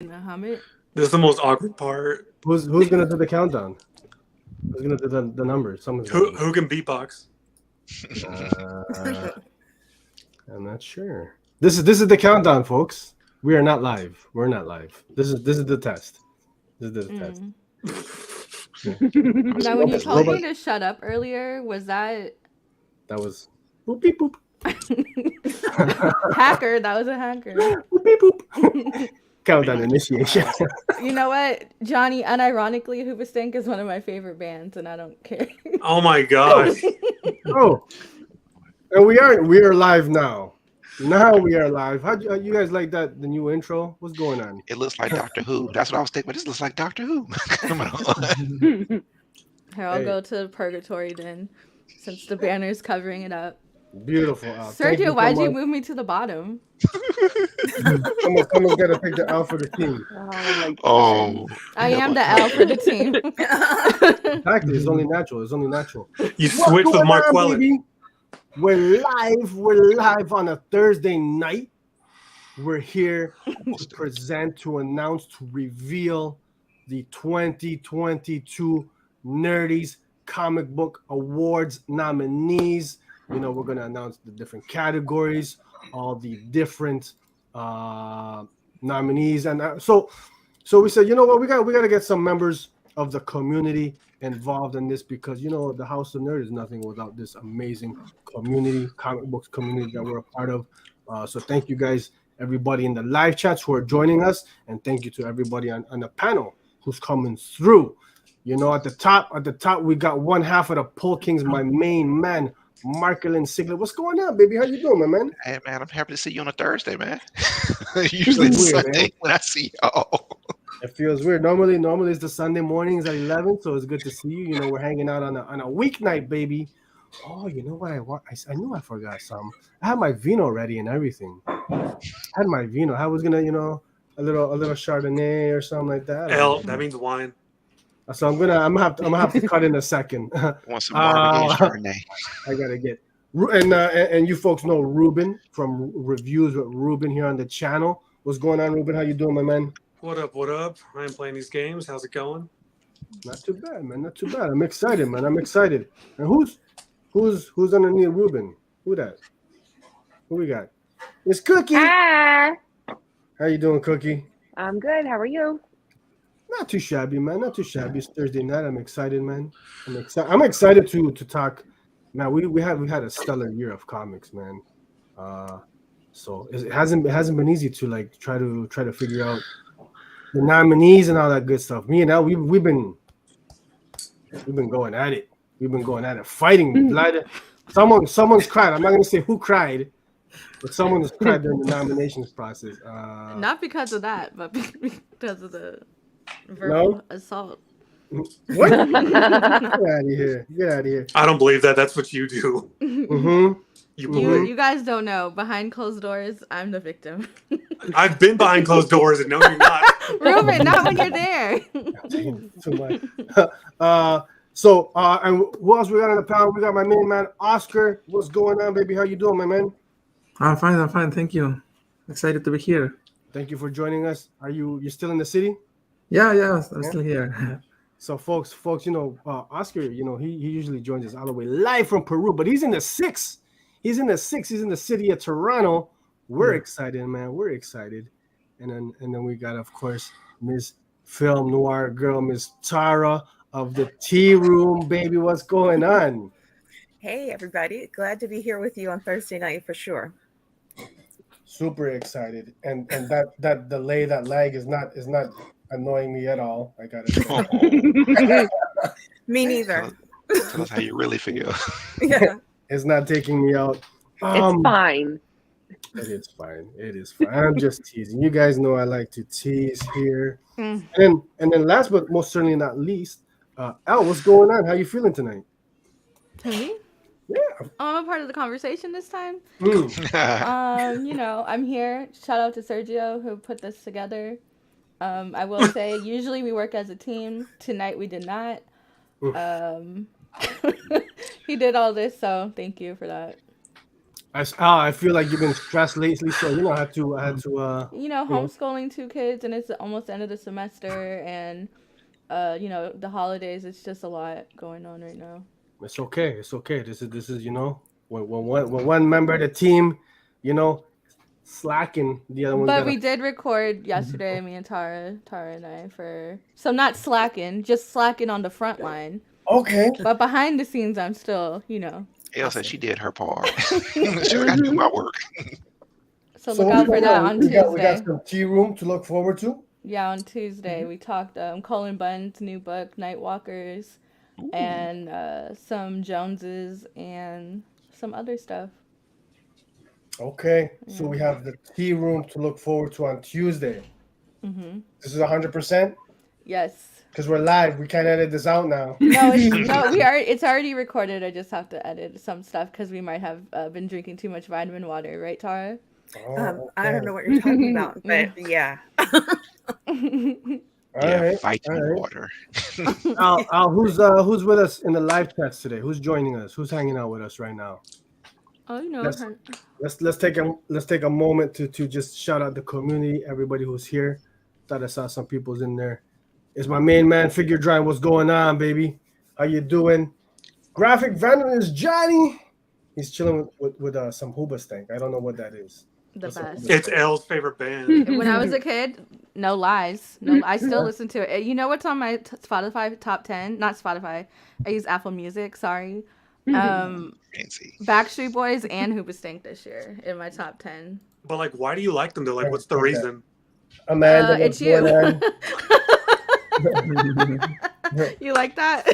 Muhammad. This is the most awkward part. Who's gonna do the countdown? Who's gonna do the numbers? Someone's gonna Who do who can beatbox? it. I'm not sure. This is the countdown, folks. We are not live. We're not live. This is the test. This is the test. Yeah. Now, when you told me Robot. to shut up earlier, was that That was boop beep boop. hacker? That was a hacker. Boop beep boop. Countdown initiation. You know what, Johnny? Unironically, Hoobastank is one of my favorite bands, and I don't care. Oh my gosh. Oh, and we are live now. Now we are live. How you guys like that? The new intro. What's going on? It looks like Doctor Who. That's what I was thinking. But this looks like Doctor Who. Come on. Here, I'll Hey. go to purgatory then, since the banner's covering it up. Beautiful. Thank Sergio, so why'd you much. move me to the bottom? Someone's got to take the L for the team. Oh, I am the L for the team. Exactly. It's only natural. It's only natural. You What's switched with going Mark on, Quellen. baby? We're live. We're live on a Thursday night. We're here to present, to announce, to reveal the 2022 Nerdies Comic Book Awards nominees. You know, we're going to announce the different categories, all the different nominees, and so we said, you know what, we got to get some members of the community involved in this, because you know the House of Nerd is nothing without this amazing community, comic books community that we're a part of. So thank you guys, everybody in the live chats who are joining us, and thank you to everybody on the panel who's coming through. You know, at the top, we got one half of the Pole Kings, my main man, Markelin Sigler. What's going on, baby? How you doing, my man? hey man, I'm happy to see you on a Thursday, man. Usually it's Weird, Sunday man. when I see y'all. It feels weird. Normally it's the Sunday mornings at 11, so it's good to see you. You know, we're hanging out on a weeknight, baby. Oh, you know what I knew I forgot some. I had my vino ready and everything. I had my vino. I was gonna, you know, a little Chardonnay or something like that. L, that means wine. So I'm gonna have to cut in a second. Want some Marvin Gaye Chardonnay? I gotta get and you folks know Ruben from Reviews with Ruben here on the channel. What's going on, Ruben? How you doing, my man? What up? What up? I am playing these games. How's it going? Not too bad, man. Not too bad. I'm excited, man. I'm excited. And who's underneath Ruben? Who that? Who we got? It's Cookie. Hi, How you doing, Cookie? I'm good. How are you? Not too shabby, man. Not too shabby. It's Thursday night. I'm excited, man. I'm excited to talk. Man, we had a stellar year of comics, man. So it hasn't been easy to like try to figure out the nominees and all that good stuff. Me and Al, we've been going at it. We've been going at it, fighting. Someone's cried. I'm not gonna say who cried, but someone has cried during the nominations process. Not because of that, but because of the verbal assault. What? Get out of here! Get out of here! I don't believe that. That's what you do. Mm-hmm. You guys don't know. Behind closed doors, I'm the victim. I've been behind closed doors and no, you're not. Ruben, not when you're there. Too much. And who else we got on the panel? We got my main man, Oscar. What's going on, baby? How you doing, my man? I'm fine. Thank you. Excited to be here. Thank you for joining us. You still in the city? Yeah, I'm still here. So, folks, you know, Oscar, you know, he usually joins us all the way live from Peru, but he's in the six. He's in the city of Toronto. We're excited, man. We're excited. And then we got, of course, Miss Film Noir girl, Miss Tara of the Tea Room, baby. What's going on? Hey, everybody. Glad to be here with you on Thursday night for sure. Super excited. And that delay, that lag is not annoying me at all. I gotta say. Me neither. Tell us how you really feel. Yeah. It's not taking me out. It's fine. It is fine. I'm just teasing. You guys know I like to tease here. Mm. And then last but most certainly not least, Al, what's going on? How you feeling tonight? To me? Yeah. I'm a part of the conversation this time. Mm. You know, I'm here. Shout out to Sergio who put this together. I will say, usually we work as a team. Tonight we did not. He did all this, so thank you for that. I feel like you've been stressed lately, so I had to Homeschooling two kids, and it's almost the end of the semester, and the holidays. It's just a lot going on right now. it's okay. It's okay. This is when one member of the team, slacking, the other one But got we did record yesterday, me and Tara and I, so not slacking, just slacking on the front line. okay. But behind the scenes, I'm still, Elle said she did her part. She got to do my work. So look out for that on Tuesday. We got some tea room to look forward to. Yeah, on Tuesday we talked Colin Bunn's new book, Nightwalkers, and some Joneses and some other stuff. Okay, so we have the tea room to look forward to on Tuesday. Mm-hmm. This is 100%? Yes. Because we're live. We can't edit this out now. No, it's already recorded. I just have to edit some stuff because we might have been drinking too much vitamin water, right, Tara? I don't know what you're talking about, but yeah. Fighting water. Al, who's with us in the live chats today? Who's joining us? Who's hanging out with us right now? Oh, Let's take a moment to just shout out the community, everybody who's here. Thought I saw some people's in there. It's my main man, Figure Drawing. What's going on, baby? How you doing? Graphic Venom is Johnny. He's chilling with some Hoobastank. I don't know what that is. The best. It's Elle's favorite band. When I was a kid, no lies. No, I still listen to it. You know what's on my Spotify top 10? Not Spotify. I use Apple Music. Sorry. Fancy. Backstreet Boys and Hoobastank this year in my top 10. But why do you like them though? What's the reason? Amanda, it's you. You like that?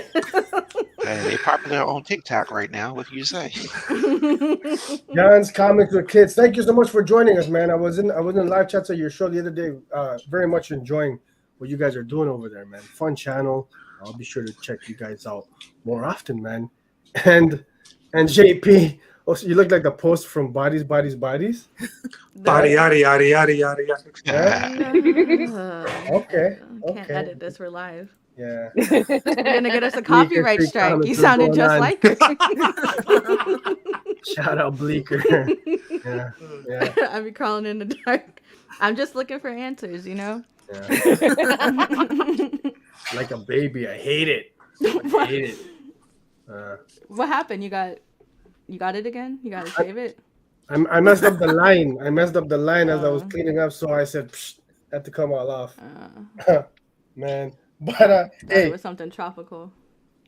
They're popular on TikTok right now. What do you say? Jan's Comics with Kids. Thank you so much for joining us, man. I was in live chats of your show the other day. Very much enjoying what you guys are doing over there, man. Fun channel. I'll be sure to check you guys out more often, man. And JP, so you look like the post from Bodies. Body yada yada yada yada yada. Yeah. Okay. Can't edit this. We're live. Yeah. You're gonna get us a copyright strike. You sounded just like her. Shout out Bleeker. Yeah. I'll be crawling in the dark. I'm just looking for answers, Yeah. Like a baby. I hate it. I hate it. What happened? You got it again? You gotta save it? I messed up the line. As I was cleaning up, so I said, Psh, had to come all off. Man. But hey, it was something tropical.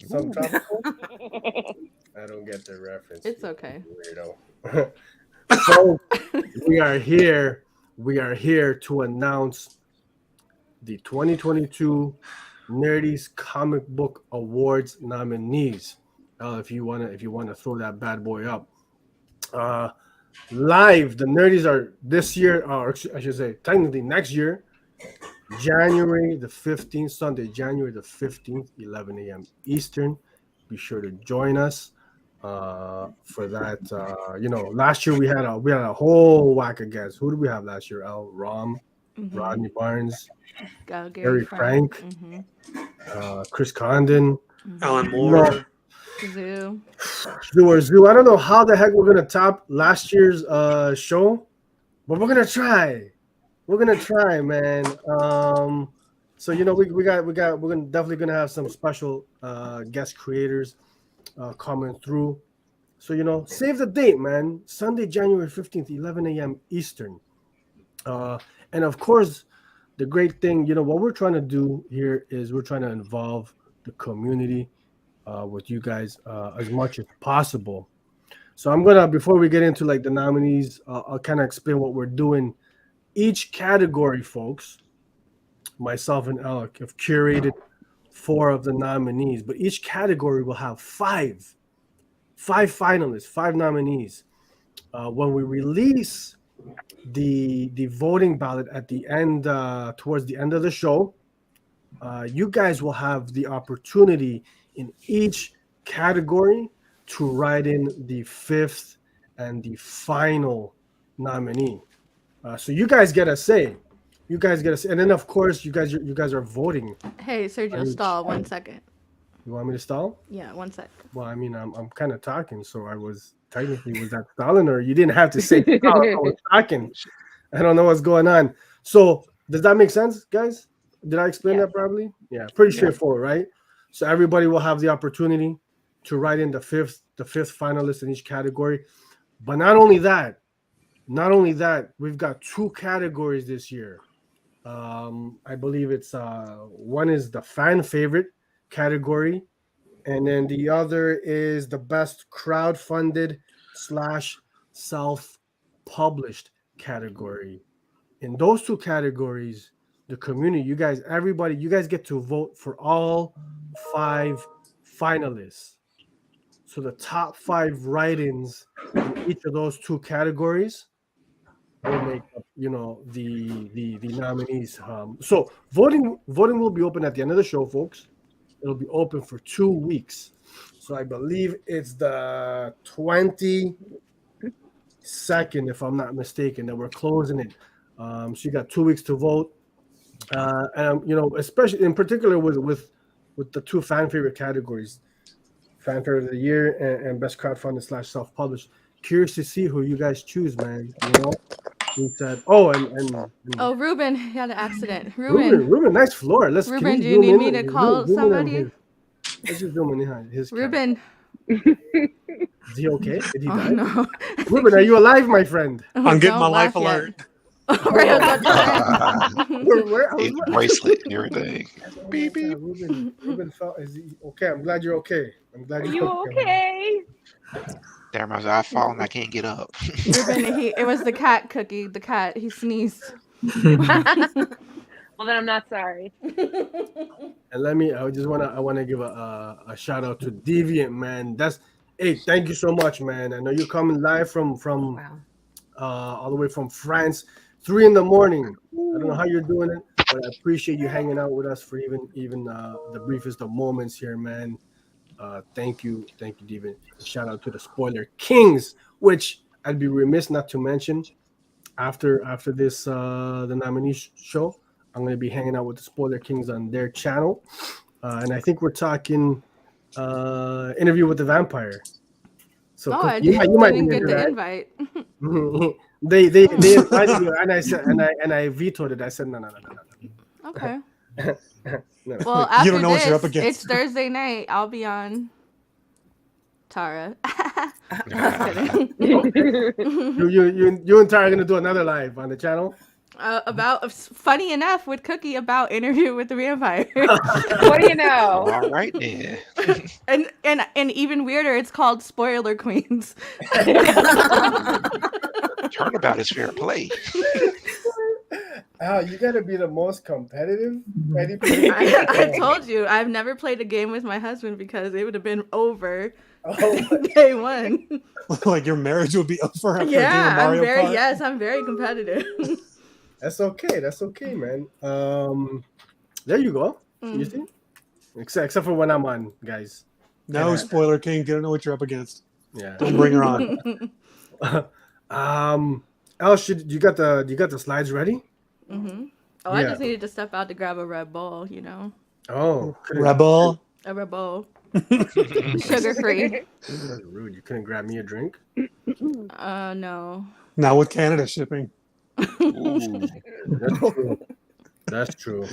Some tropical? I don't get the reference. It's okay. Weirdo. So we are here to announce the 2022 NERDIES Comic Book Awards nominees. If you wanna throw that bad boy up. Live, the Nerdies are this year, or I should say technically next year, January the 15th, Sunday, January the 15th, 11 a.m. Eastern. Be sure to join us for that. Last year we had a whole whack of guests. Who did we have last year? Rom, Rodney Barnes, Gary Frank, Chris Condon, Alan Moore. Zoo. I don't know how the heck we're gonna top last year's show, but we're gonna try. We're gonna try, man. So we're definitely gonna have some special guest creators coming through. So save the date, man. Sunday, January 15th, 11 a.m. Eastern. And of course, the great thing, what we're trying to do here is we're trying to involve the community with you guys as much as possible. So I'm gonna, before we get into the nominees, I'll kind of explain what we're doing. Each category, folks, myself and Alec have curated 4 of the nominees, but each category will have 5 finalists, 5 nominees. When we release the voting ballot at the end, towards the end of the show, you guys will have the opportunity in each category to write in the 5th and the final nominee. So you guys get a say. And then of course you guys are voting. Hey, Sergio, stall 1 second. You want me to stall? Yeah, 1 sec. Well, I mean, I'm kind of talking, so I was technically, was that Stalin, or you didn't have to say Stalin? I was talking. I don't know what's going on. So does that make sense, guys? Did I explain that properly? Yeah, pretty straightforward, right? So everybody will have the opportunity to write in the fifth finalist in each category. But not only that, we've got 2 categories this year. I believe it's one is the fan favorite category, and then the other is the best crowdfunded / self-published category. In those 2 categories, the community, you guys get to vote for all 5 finalists. So the top 5 write-ins in each of those 2 categories will make up, the nominees. So voting will be open at the end of the show, folks. It'll be open for 2 weeks. So I believe it's the 22nd, if I'm not mistaken, that we're closing it. So you got 2 weeks to vote. And especially in particular with the 2 fan favorite categories, fan favorite of the year and best crowdfunded / self-published. Curious to see who you guys choose, man. He said, Ruben had an accident. Ruben, nice floor. Ruben, do you need me to call somebody? Let's just zoom in his Ruben. Is he okay? Did he die? No. Ruben, are you alive, my friend? I'm getting my life alert. Bracelet and everything. Beep, beep. Ruben felt. Is he okay? I'm glad you're okay. Are you okay? Damn, I've fallen. I can't get up. Ruben, it was the cat, Cookie. The cat. He sneezed. Well, then I'm not sorry. And I want to give a shout out to Deviant, man. Thank you so much, man. I know you're coming live from all the way from France, 3 a.m. I don't know how you're doing it, but I appreciate you hanging out with us for even the briefest of moments here, man. Thank you, Deviant. Shout out to the Spoiler Kings, which I'd be remiss not to mention. After this the nominees show, I'm going to be hanging out with the Spoiler Kings on their channel, and I think we're talking Interview with the Vampire. So you might didn't get the invite. They invited me, and I said, and I vetoed it. I said no. Okay. No. Well, after You don't know what you're up against. It's Thursday night. I'll be on Tara. You and Tara are gonna do another live on the channel. About funny enough with Cookie about Interview with the Vampire. What do you know? All right, then. and even weirder, it's called Spoiler Queens. Turnabout is fair play. You gotta be the most competitive. I told you I've never played a game with my husband because it would have been over day 1. Like your marriage would be over after a game of Mario Kart? I'm very competitive. That's okay, man. There you go. You see? Except for when I'm on, guys. No, Spoiler King, you don't know what you're up against. Yeah. Don't bring her on. Else, you got the slides ready? Mm-hmm. Oh, I just needed to step out to grab a Red Bull, Oh, Rebel. A Red Bull. Sugar free. That's rude. You couldn't grab me a drink? No. Not with Canada shipping. That's true.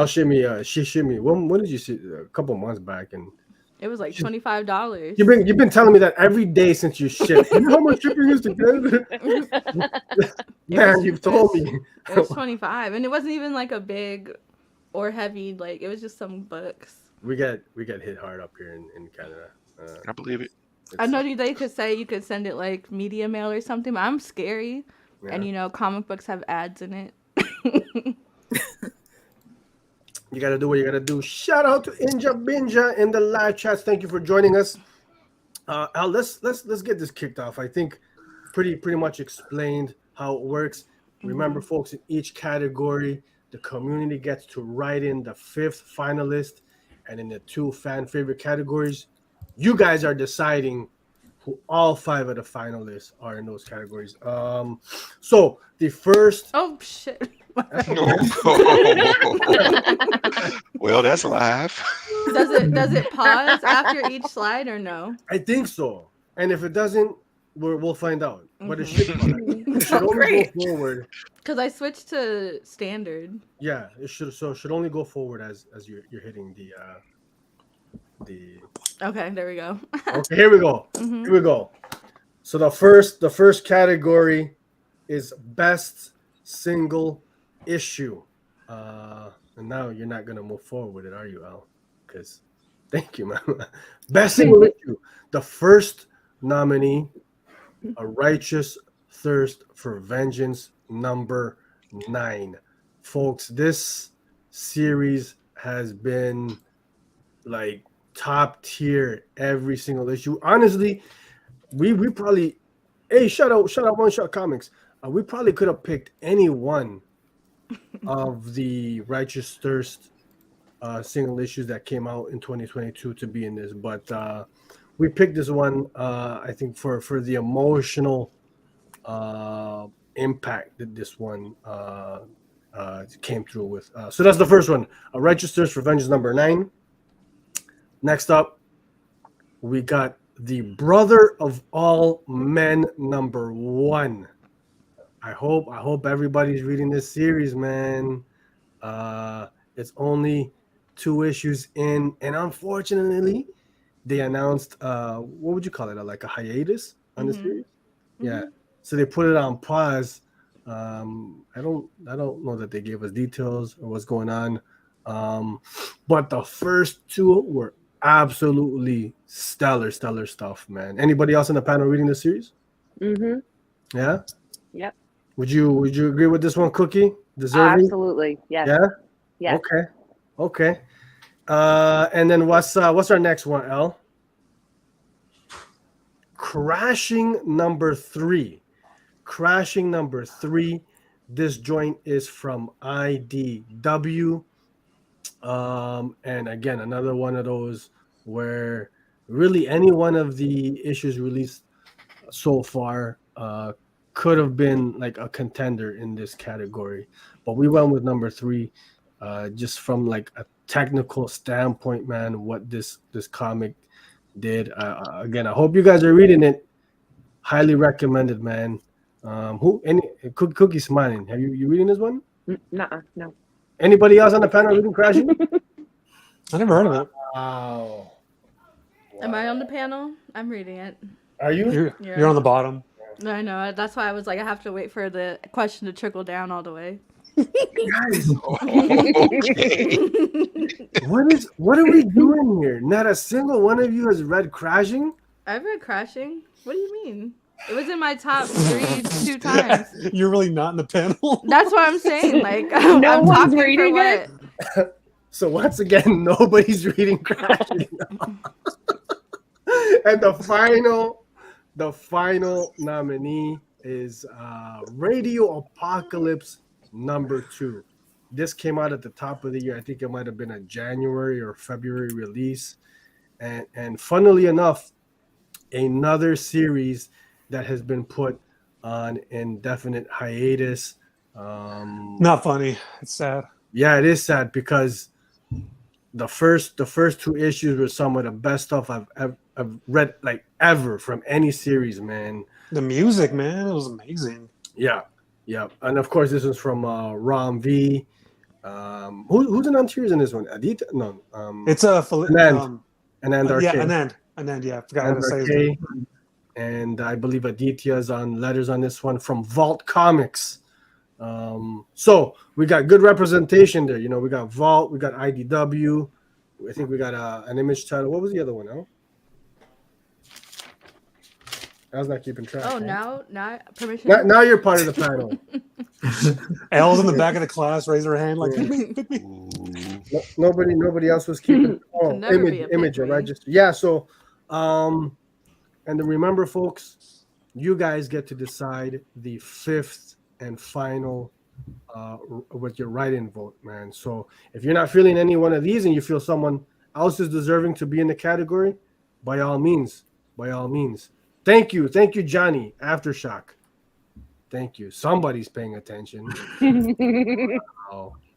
She shipped me. When did you see? A couple months back, and it was like $25. You've been telling me that every day since you shipped. You know how much shipping is to Canada? Man, you've told me. It was $25, and it wasn't even like a big or heavy. Like it was just some books. We get hit hard up here in Canada. I believe it. I know they could say you could send it like media mail or something, but I'm scary. Yeah. And comic books have ads in it. You gotta do what you gotta do. Shout out to Inja Binja in the live chats. Thank you for joining us. Al, let's get this kicked off. I think pretty much explained how it works. Remember, folks, in each category, the community gets to write in the 5th finalist, and in the 2 fan favorite categories, you guys are deciding who all 5 of the finalists are in those categories. So the first. Oh shit. Well, that's live. Does it pause after each slide or no? I think so. And if it doesn't, we'll find out. But it Mhm. should only Great. go forward. Because I switched to standard. Yeah, it should only go forward as you're hitting the Okay, there we go. Okay, here we go. Mhm. Here we go. So the first category is best single issue. And now you're not gonna move forward with it, are you, Al? Because thank you, man. Best single issue. The first nominee, A Righteous Thirst for Vengeance, number 9. Folks, this series has been like top tier every single issue. Honestly, we probably shout out One Shot Comics. We probably could have picked any one of the Righteous Thirst single issues that came out in 2022 to be in this, but we picked this one I think for the emotional impact that this one came through with. So that's the first one, A Righteous Thirst for Vengeance, number 9. Next up, we got The Brother of All Men, number 1. I hope everybody's reading this series, man. It's only 2 issues in, and unfortunately, they announced what would you call it? Like a hiatus on the series? Yeah. So they put it on pause. I don't know that they gave us details or what's going on. But the first 2 were absolutely stellar stuff, man. Anybody else in the panel reading the series? Mm-hmm. Yeah. Yep. Would you agree with this one, Cookie? Deserving? Absolutely. Yes. Yeah. Yes. Okay. And then what's our next one, L? Crashing number 3. This joint is from IDW. And again, another one of those where really any one of the issues released so far could have been like a contender in this category, but we went with number 3 just from like a technical standpoint, man. What this comic did, again, I hope you guys are reading it. Highly recommended, man. Cookie smiling, have you reading this one? Nuh-uh, no. Anybody else on the panel reading Crashing? I never heard of it. Wow. Am I on the panel? I'm reading it. Are you? You're on the bottom. I know. That's why I was like, I have to wait for the question to trickle down all the way. Guys, Okay. what are we doing here? Not a single one of you has read Crashing? I've read Crashing. What do you mean? It was in my top 3 2 times. You're really not in the panel. That's what I'm saying. Like, No I'm one's talking reading for it? what? So once again, nobody's reading Crashing. And the final nominee is Radio Apocalypse number 2. This came out at the top of the year. I think it might have been a January or February release. And funnily enough, another series that has been put on indefinite hiatus. Not funny. It's sad. Yeah, it is sad because the first 2 issues were some of the best stuff I've read like ever from any series, man. The music, man, it was amazing. Yeah, and of course this is from Ram V. Who's an Antares in this one? Aditya? No, It's a Anand Arcade. yeah, Anand. Yeah, I forgot how to say his Arcade. name. And I believe Aditya is on letters on this one from Vault Comics. So we got good representation there. You know, we got Vault, we got IDW. I think we got an image title. What was the other one? Now I was not keeping track. Oh, right? now permission. Now you're part of the panel. Elle's in the back of the class, raise her hand like, Yeah. pick me. Nobody else was keeping. Oh, Could never be a image, pick me. right? Yeah. So, and then remember, folks, you guys get to decide the 5th and final with your write-in vote, man. So if you're not feeling any one of these and you feel someone else is deserving to be in the category, by all means. Thank you, Johnny. Aftershock. Thank you. Somebody's paying attention.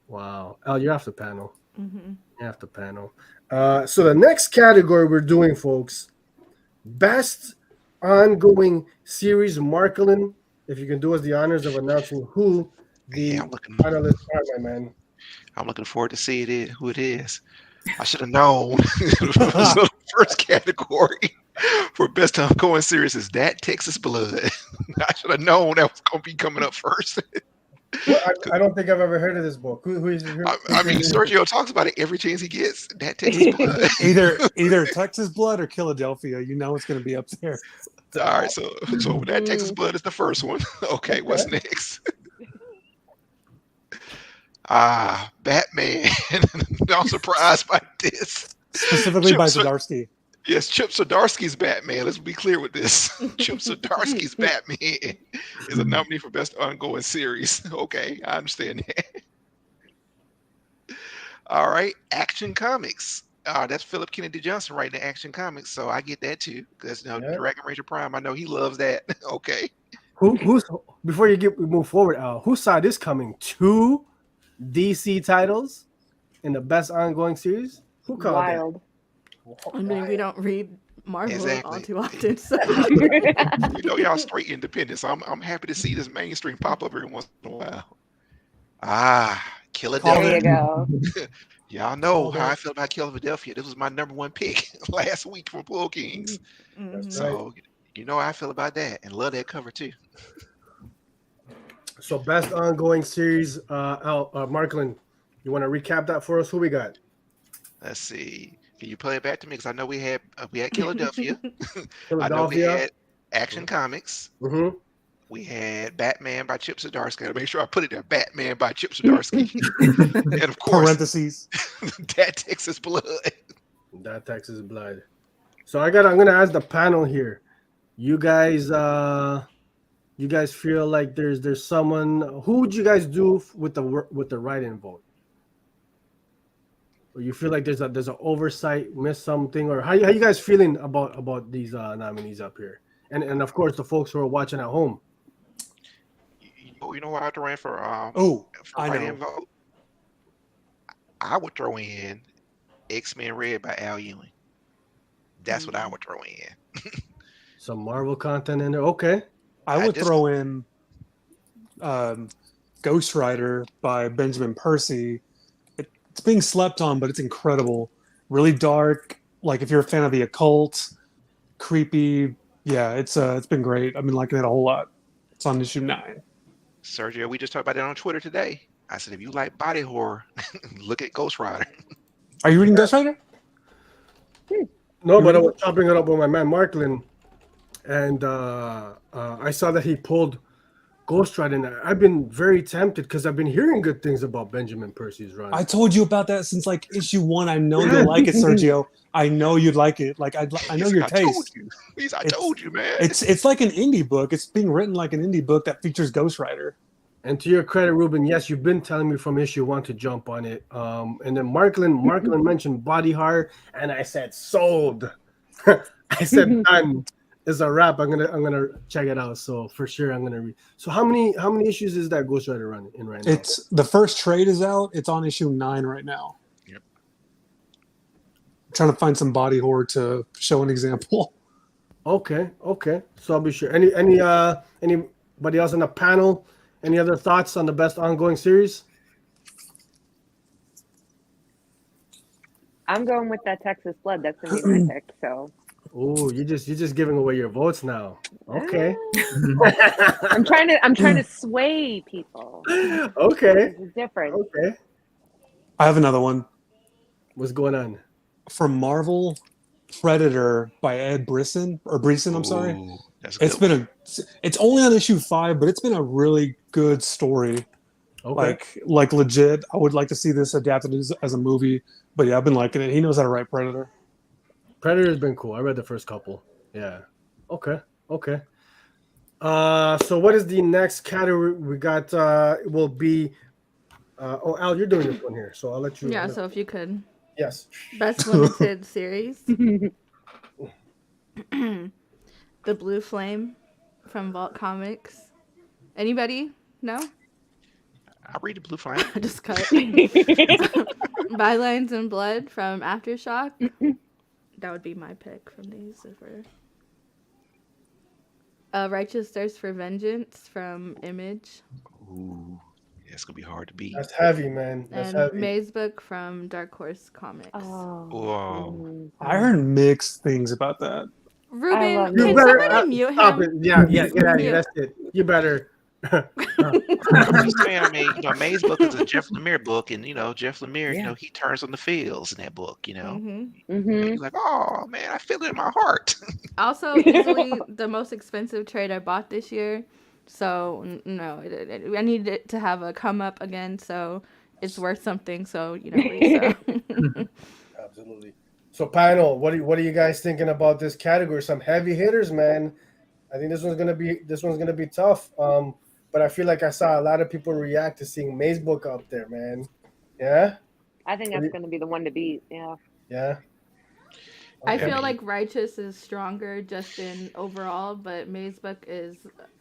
Wow. Elle, you're off the panel. Mm-hmm. You're off the panel. So the next category we're doing, folks, best ongoing series. Marklin, if you can do us the honors of announcing who the Yeah, I'm looking. finalists are, my man. I'm looking forward to see who it is. I should have known. So the first category for best ongoing series is That Texas Blood. I should have known that was going to be coming up first. Well, I don't think I've ever heard of this book. Who is who, I mean, Sergio talks about it every chance he gets. That Texas Blood. Either Texas Blood or Philadelphia. You know it's going to be up there. All right, so That Texas Blood is the first one. Okay, what's next? Batman. I'm surprised by this. Specifically by Chip- Zdarsky. Yes, Chip Zdarsky's Batman. Let's be clear with this. Chip Zdarsky's Batman is a nominee for Best Ongoing Series. Okay, I understand that. All right, Action Comics. That's Philip Kennedy Johnson writing the Action Comics, so I get that too. Because Dragon Ranger Prime, I know he loves that. Okay. Who's before you move forward? Who saw this coming? 2 DC titles in the best ongoing series. Who called Wild. I mean, we don't read Marvel all Exactly. too often, so You know y'all straight independent, so I'm happy to see this mainstream pop up every once in a while. There Philadelphia. you go. Y'all know Oh, how that- I feel about Philadelphia. This was my number 1 pick last week for Bull Kings. Mhm. So you know how I feel about that, and love that cover too. that? So best ongoing series. Marklin, you want to recap that for us? Who we got? Let's see. Can you play it back to me? Because I know we had Philadelphia. I know we Philadelphia. had Action Comics. Mm-hmm. We had Batman by Chip Zdarsky. I'll make sure I put it there. Batman by Chip Zdarsky. And of course, Parentheses. That Texas Blood. That Texas Blood. So I'm gonna ask the panel here. You guys feel like there's someone who would you guys do with the write-in vote? Or you feel like there's an oversight, missed something, or how you guys feeling about these nominees up here? And of course the folks who are watching at home. You know what I throw in for I write-in know. vote? I would throw in X-Men Red by Al Ewing. That's what I would throw in. Some Marvel content in there. Okay. I would just- throw in Ghost Rider by Benjamin Percy. It's being slept on, but it's incredible. Really dark. Like if you're a fan of the occult, creepy. Yeah, it's been great. I've been liking it a whole lot. It's on issue 9. Sergio, we just talked about that on Twitter today. I said, if you like body horror, look at Ghost Rider. Are you reading Ghost Rider? No, but I was chopping it up with my man Marklin, and I saw that he pulled Ghost Rider. And I've been very tempted because I've been hearing good things about Benjamin Percy's run. I told you about that since like issue 1. I know you'll like it, Sergio. I know you'd like it. Like I know your I told taste. you. I told you, man. It's like an indie book. It's being written like an indie book that features Ghost Rider. And to your credit, Ruben, yes, you've been telling me from issue 1 to jump on it. And then Marklin mentioned body horror, and I said sold. I said done. It's a wrap. I'm gonna check it out. So for sure, I'm gonna read. So how many issues is that Ghost Rider run in right now? It's the first trade is out. It's on issue 9 right now. Yep. I'm trying to find some body horror to show an example. Okay. So I'll be sure. Anybody else on the panel? Any other thoughts on the best ongoing series? I'm going with that Texas Blood. That's gonna be my pick. So Oh, you're just giving away your votes now. Okay. I'm trying to sway people. Okay. It's different. Okay. I have another one What's going on? from Marvel. Predator by Ed Brisson. I'm sorry. Ooh, that's a It's good one. it's only on issue 5, but it's been a really good story. Okay. Like legit. I would like to see this adapted as a movie. But yeah, I've been liking it. He knows how to write Predator. Predator's been cool. I read the first couple. Yeah. Okay. So what is the next category we got? It will be Al, you're doing this one here, so I'll let you. Yeah, so if you could. Yes. Best limited series. The Blue Flame from Vault Comics. Anybody? No? I read the Blue Flame. I just cut. Bylines and Blood from Aftershock. That would be my pick from these. If we're... Righteous Thirst for Vengeance from Image, Ooh, yeah, it's gonna be hard to beat. That's heavy, man. That's and heavy. Maze Book from Dark Horse Comics. Oh. Whoa. I heard mixed things about that. I Ruben, love You can Maze better somebody Book. mute stop him? it. Yeah, He's get out of here. mute. That's it. You better. I'm just saying. I mean, Maze book is a Jeff Lemire book, and Jeff Lemire, Yeah. he turns on the feels in that book. Mhm. Mm-hmm. You're like, oh man, I feel it in my heart. Also, easily the most expensive trade I bought this year. So no, I need it to have a come up again. So it's worth something. So resell. Absolutely. So, panel, what are you guys thinking about this category? Some heavy hitters, man. I think this one's gonna be tough. But I feel like I saw a lot of people react to seeing Maze Book up there, man. Yeah, I think that's going to be the one to beat. Yeah. yeah. I Okay. feel like Righteous is stronger just in overall, but Maze Book is.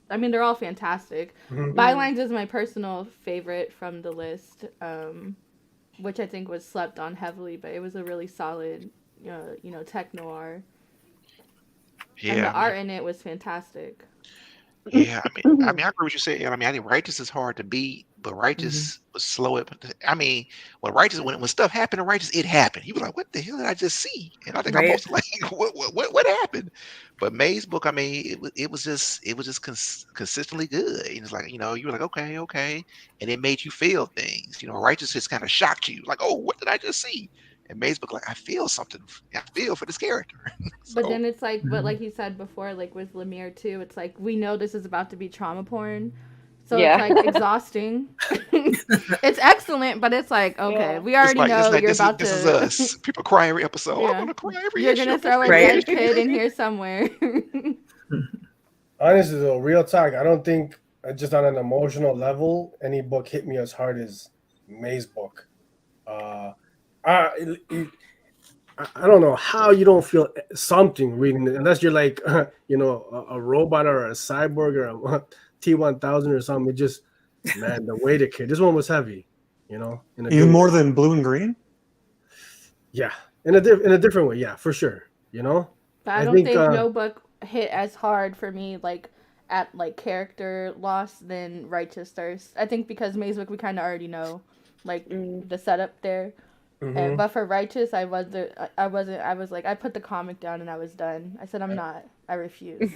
I mean, they're all fantastic. Mhm. Bylines is my personal favorite from the list, which I think was slept on heavily, but it was a really solid, tech noir, and the Yeah, art in it was fantastic. yeah. I agree with you saying. I think Righteous is hard to beat, but Righteous was slow. I mean, when stuff happened to Righteous, it happened. You were like, what the hell did I just see? And I think I'm Right. most like, what happened? But Maze book, I mean, it was just consistently good. And it's like, you were like, okay, and it made you feel things. Righteous just kind of shocked you, like, oh, what did I just see? And Maze book, like, I feel something. I feel for this character. But So, then it's like, but like you said before, like with Lemire too, it's like we know this is about to be trauma porn, so Yeah. it's like exhausting. It's excellent, but it's like okay, Yeah. we already know you're this about is to. us. People cry every episode. Yeah. I'm gonna cry every You're issue. gonna of throw a this Right. dead kid in here somewhere. Honestly, though, real talk, I don't think just on an emotional level, any book hit me as hard as Maze Book. I don't know how you don't feel something reading it, unless you're like, a robot or a cyborg or a T-1000 or something. It just, man, the way to kid. This one was heavy, in a Even good more way. than blue and green. Yeah, in a different way. Yeah, for sure. But I I don't think, think no book hit as hard for me, like at like character loss than Righteous Thirst. I think because Maze Book we kind of already know, like the setup there. mhm. But for Righteous, I wasn't. I was like, I put the comic down and I was done. I said, I'm not. I refuse.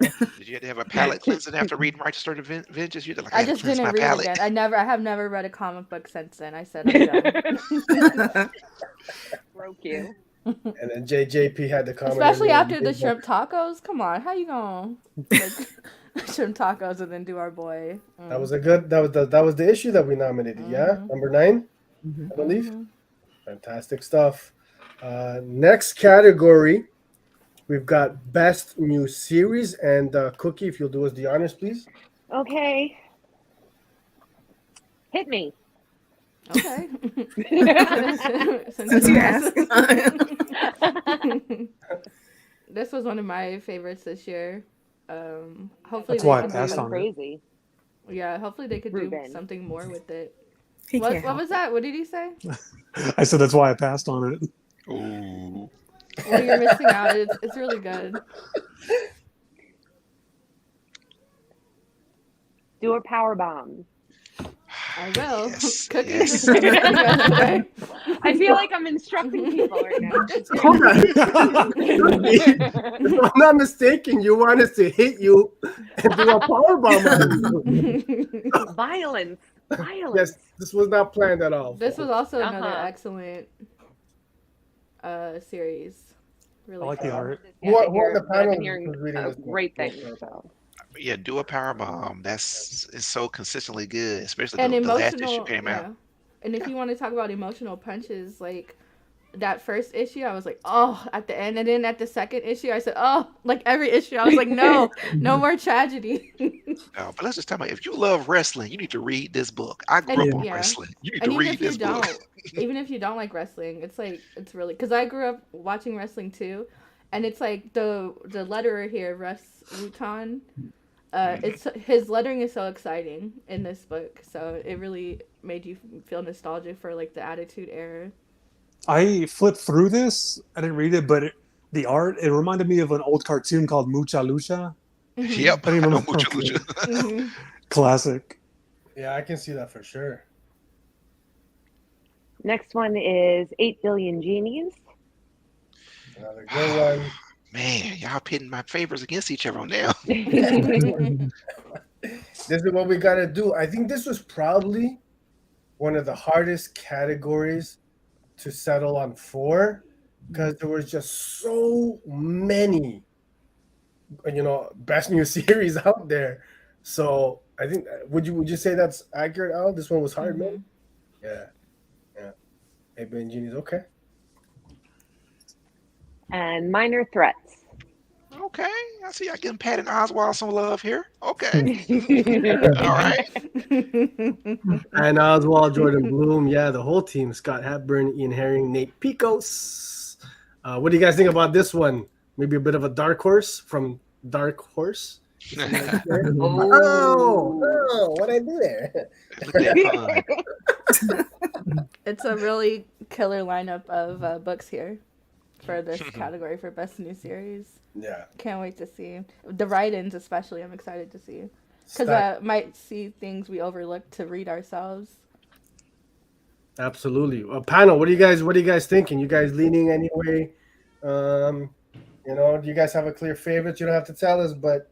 Did you have to have a palate cleansing after reading Righteous Third Vengeance? You had to I had to just cleanse didn't my read palate. again. I have never read a comic book since then. I said, I'm done. Broke you. And then JP had the comment. Especially in there, after the Maze Book. shrimp tacos. Come on, how you gonna like shrimp tacos and then do our boy? That was that was the issue that we nominated. Yeah, number 9, I believe. Fantastic stuff. Next category, we've got best new series, and Cookie, if you'll do us the honors, please. Okay. Hit me. Okay. Since you asked. This was one of my favorites this year. Hopefully That's why I they could passed do. on it. Crazy. Yeah, hopefully they could do Ruben. something more with it. He What can't help was it. that? What did he say? I said that's why I passed on it. Ooh. Well, you're missing out. It's really good. Do a power bomb. I will. Yes, Cookie yes. just said it yesterday. I feel like I'm instructing people right now. Hold on. If I'm not mistaken, you want us to hit you and do a powerbomb on you. Violence. Violence. Yes, this was not planned at all. This was also another Uh-huh. excellent series. Really I like the fun. art. Yeah, Who I've on been the panel hearing, was reading this book? great things. So. Yeah, do a power bomb. It's so consistently good, especially And the last issue emotional, came yeah. out. And if you want to talk about emotional punches, like that first issue, I was like, oh, at the end. And then at the second issue, I said, oh, like every issue, I was like, no, no more tragedy. No, but let's just talk about if you love wrestling, you need to read this book. I grew And- up on yeah. wrestling. You need And to even read if you this book. don't, even if you don't like wrestling, it's like it's really because I grew up watching wrestling too, and it's like the letterer here, Russ Rutan. It's his lettering is so exciting in this book, so it really made you feel nostalgic for like the Attitude Era. I flipped through this. I didn't read it, but the art, it reminded me of an old cartoon called Mucha Lucha. Yep. I didn't I know remember. Mucha Okay. Lucha. Classic. Yeah, I can see that for sure. Next one is 8 Billion Genies. Another good one. Man, y'all pitting my favorites against each other now. This is what we gotta do. I think this was probably one of the hardest categories to settle on for because there was just so many, best new series out there. So I think would you say that's accurate, Al? This one was hard, man. Yeah, yeah. Hey, Ben Genies, okay. And Minor Threats. Okay, I see I getting Patton Oswalt some love here. Okay, all right. And Oswald, Jordan Bloom, yeah, the whole team. Scott Hepburn, Ian Herring, Nate Picos. What do you guys think about this one? Maybe a bit of a dark horse from Dark Horse. Oh, what I do there? Look at that pun. It's a really killer lineup of books here for this category for best new series. Yeah, Can't wait to see the write-ins, especially. I'm excited to see because Stack- might see things we overlooked to read ourselves. absolutely. Panel, what are you guys thinking? You guys leaning any way? Do you guys have a clear favorite? You don't have to tell us, but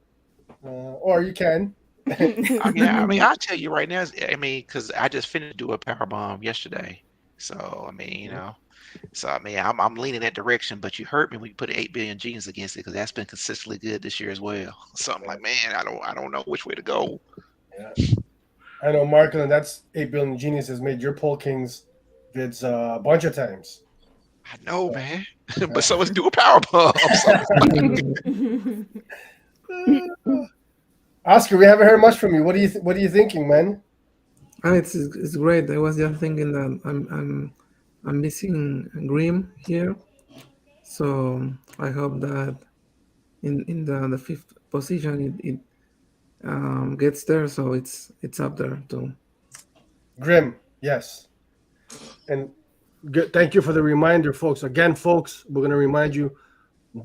or you can. I mean, I'll tell you right now. Because I just finished do a power bomb yesterday. So I'm leaning that direction. But you hurt me when you put 8 billion genes against it because that's been consistently good this year as well. So I'm like, man, I don't know which way to go. Yeah. I know, Marklin, that's 8 Billion Genius has made your Poll Kings vids a bunch of times. I know, man. But so let's do a power bomb. Oscar, we haven't heard much from you. What are you thinking, man? It's great. I was just thinking that I'm missing Grimm here, so I hope that in the fifth position it gets there, so it's up there too. Grim, yes. And thank you for the reminder, folks. Again, folks, we're going to remind you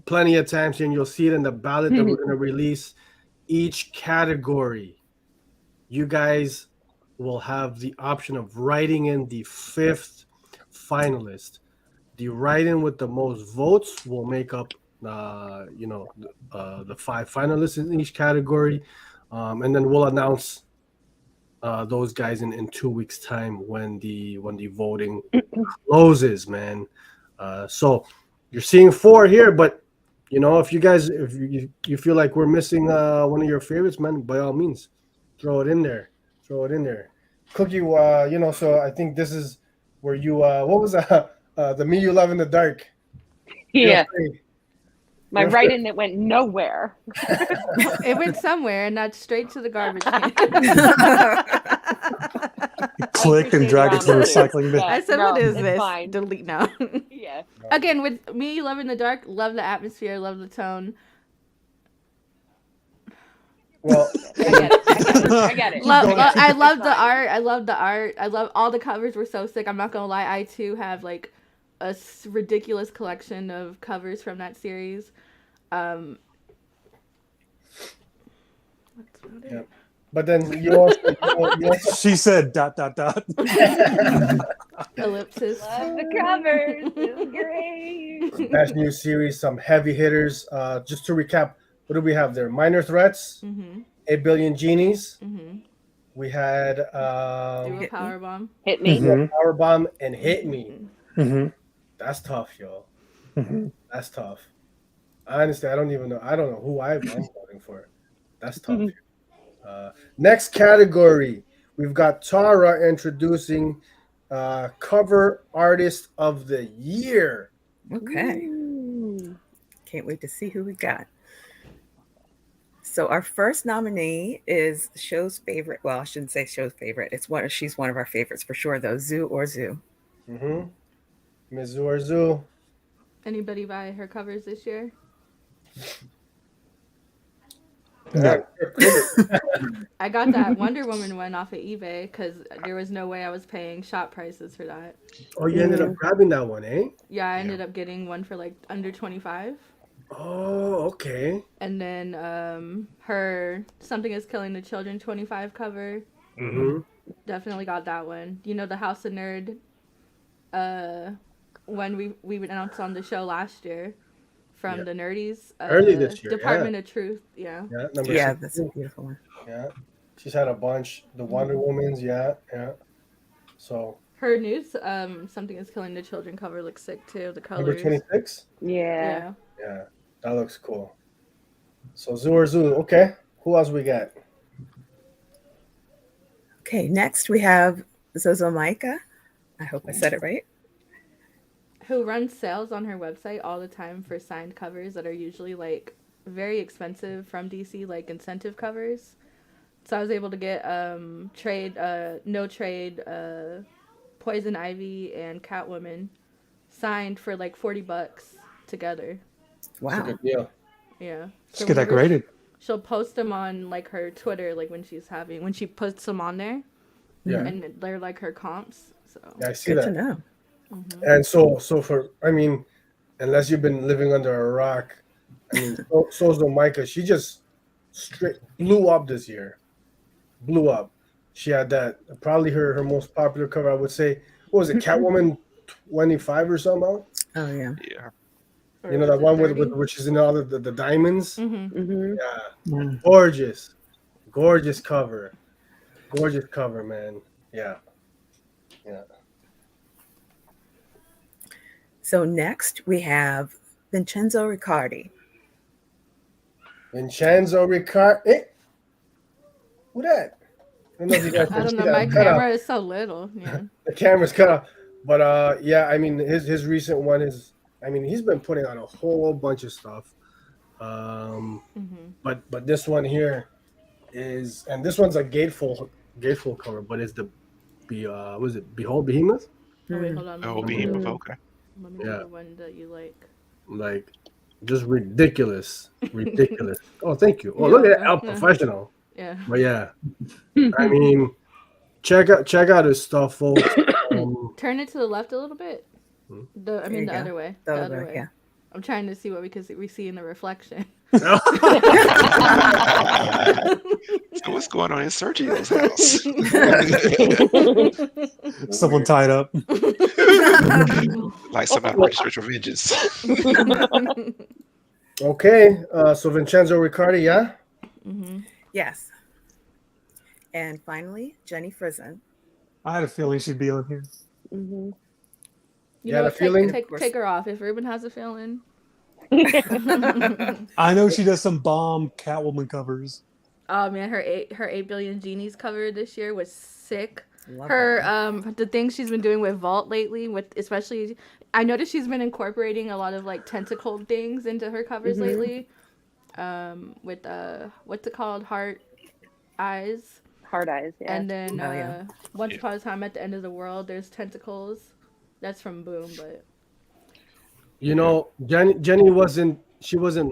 plenty of times, and you'll see it in the ballot that we're going to release. Each category, you guys will have the option of writing in the fifth finalist. The write-in with the most votes will make up, the 5 finalists in each category, and then we'll announce those guys in 2 weeks' time when the voting closes, man. So you're seeing 4 here, but if you feel like we're missing one of your favorites, man, by all means, throw it in there. Cookie, so I think this is where you what was the Me You Love in the Dark? Yeah. My You're write-in that went nowhere. It went somewhere and not straight to the garbage can. Click and drag it to the recycling bin. I said, No, what is it's this? fine. Delete now. Yeah. Again, with Me Love in the Dark, love the atmosphere, love the tone. Well, I get it. I love the art. I love all the covers were so sick. I'm not gonna lie. I too have like a ridiculous collection of covers from that series. That's about it. Yeah. But then you also She said ... Ellipsis. Love the covers. It's great. Best new series, some heavy hitters. Just to recap, what do we have there? Minor Threats, 8 Billion Genies. We had Do a power bomb. Hit me. Power Bomb and Hit Me. That's tough, yo. That's tough. Honestly, I don't know who I'm voting for. That's tough. Next category, we've got Tara introducing Cover Artist of the Year. Okay. Can't wait to see who we got. So our first nominee is show's favorite. Well, I shouldn't say show's favorite. She's one of our favorites for sure, though. Zoo or Zoo. Ms. Zoo. Anybody buy her covers this year? No. I got that Wonder Woman one off of eBay because there was no way I was paying shop prices for that. Oh, you ended up grabbing that one, eh? Yeah, I ended up getting one for like under $25. Oh, okay. And then her Something Is Killing the Children 25 cover. Mm-hmm. Definitely got that one. You know, the House of Nerd when we announced on the show last year from Yeah. the Nerdies Early this year, Department of Truth. Yeah. Yeah, number Yeah, 16. that's a beautiful one. Yeah, she's had a bunch. The Wonder Woman's, yeah. So Her new Something Is Killing the Children cover looks sick too. The number colors. 26. Yeah. Yeah, that looks cool. So Zoo or Zoo. Okay, who else we got? Okay, next we have Zozo Micah. I hope I said it right. Who runs sales on her website all the time for signed covers that are usually like very expensive from DC, like incentive covers. So I was able to get no trade Poison Ivy and Catwoman signed for like $40 together. It's a Wow. good deal. Yeah. Let's get that whenever graded. She'll post them on like her Twitter, like when she puts them on there, Yeah, and they're like her comps. So yeah, I see Good to that. know. And so for unless you've been living under a rock, Sozo Micah, she just straight blew up this year. Blew up. She had that probably her most popular cover. I would say, what was it, Catwoman 25 or something? Oh yeah. Yeah. Or You know is that it one 30? with which is in all the diamonds. Mm-hmm. Yeah, gorgeous cover, man. Yeah. So next we have Vincenzo Riccardi. Vincenzo Riccardi. Eh? Who that? I don't know if you guys I can don't see know. that. My Cut off. camera is so little. Yeah. The camera's cut off. But yeah, his recent one is. He's been putting out a whole bunch of stuff. But this one here is, and this one's a gatefold cover, but it's was it Behold Behemoth? Oh wait, hold on. Oh, Let me being do- okay. let me do the one that you like. Like, just ridiculous. Oh, thank you. Oh, look at that, Yeah. Al Professional. Yeah. But yeah, check out his stuff, folks. Turn it to the left a little bit. Hmm. The you go. other way. The The other other way, way. yeah. I'm trying to see what we see in the reflection. So what's going on in Sergio's house? Someone tied up. Like somebody registered for vengeance. Okay, so Vincenzo Riccardi, yeah. Yes. And finally, Jenny Frison. I had a feeling she'd be on here. Mm-hmm. You You had know a what? feeling? Take her off. If Ruben has a feeling. I know she does some bomb Catwoman covers. Oh man, her 8 billion genies cover this year was sick. Love Her the things she's been doing with Vault lately, with especially I noticed she's been incorporating a lot of like tentacled things into her covers lately. With what's it called? Heart eyes. Hard eyes, yeah. And then Oh, yeah. Once Upon a Time at the End of the World, there's tentacles. That's from Boom, but Jenny wasn't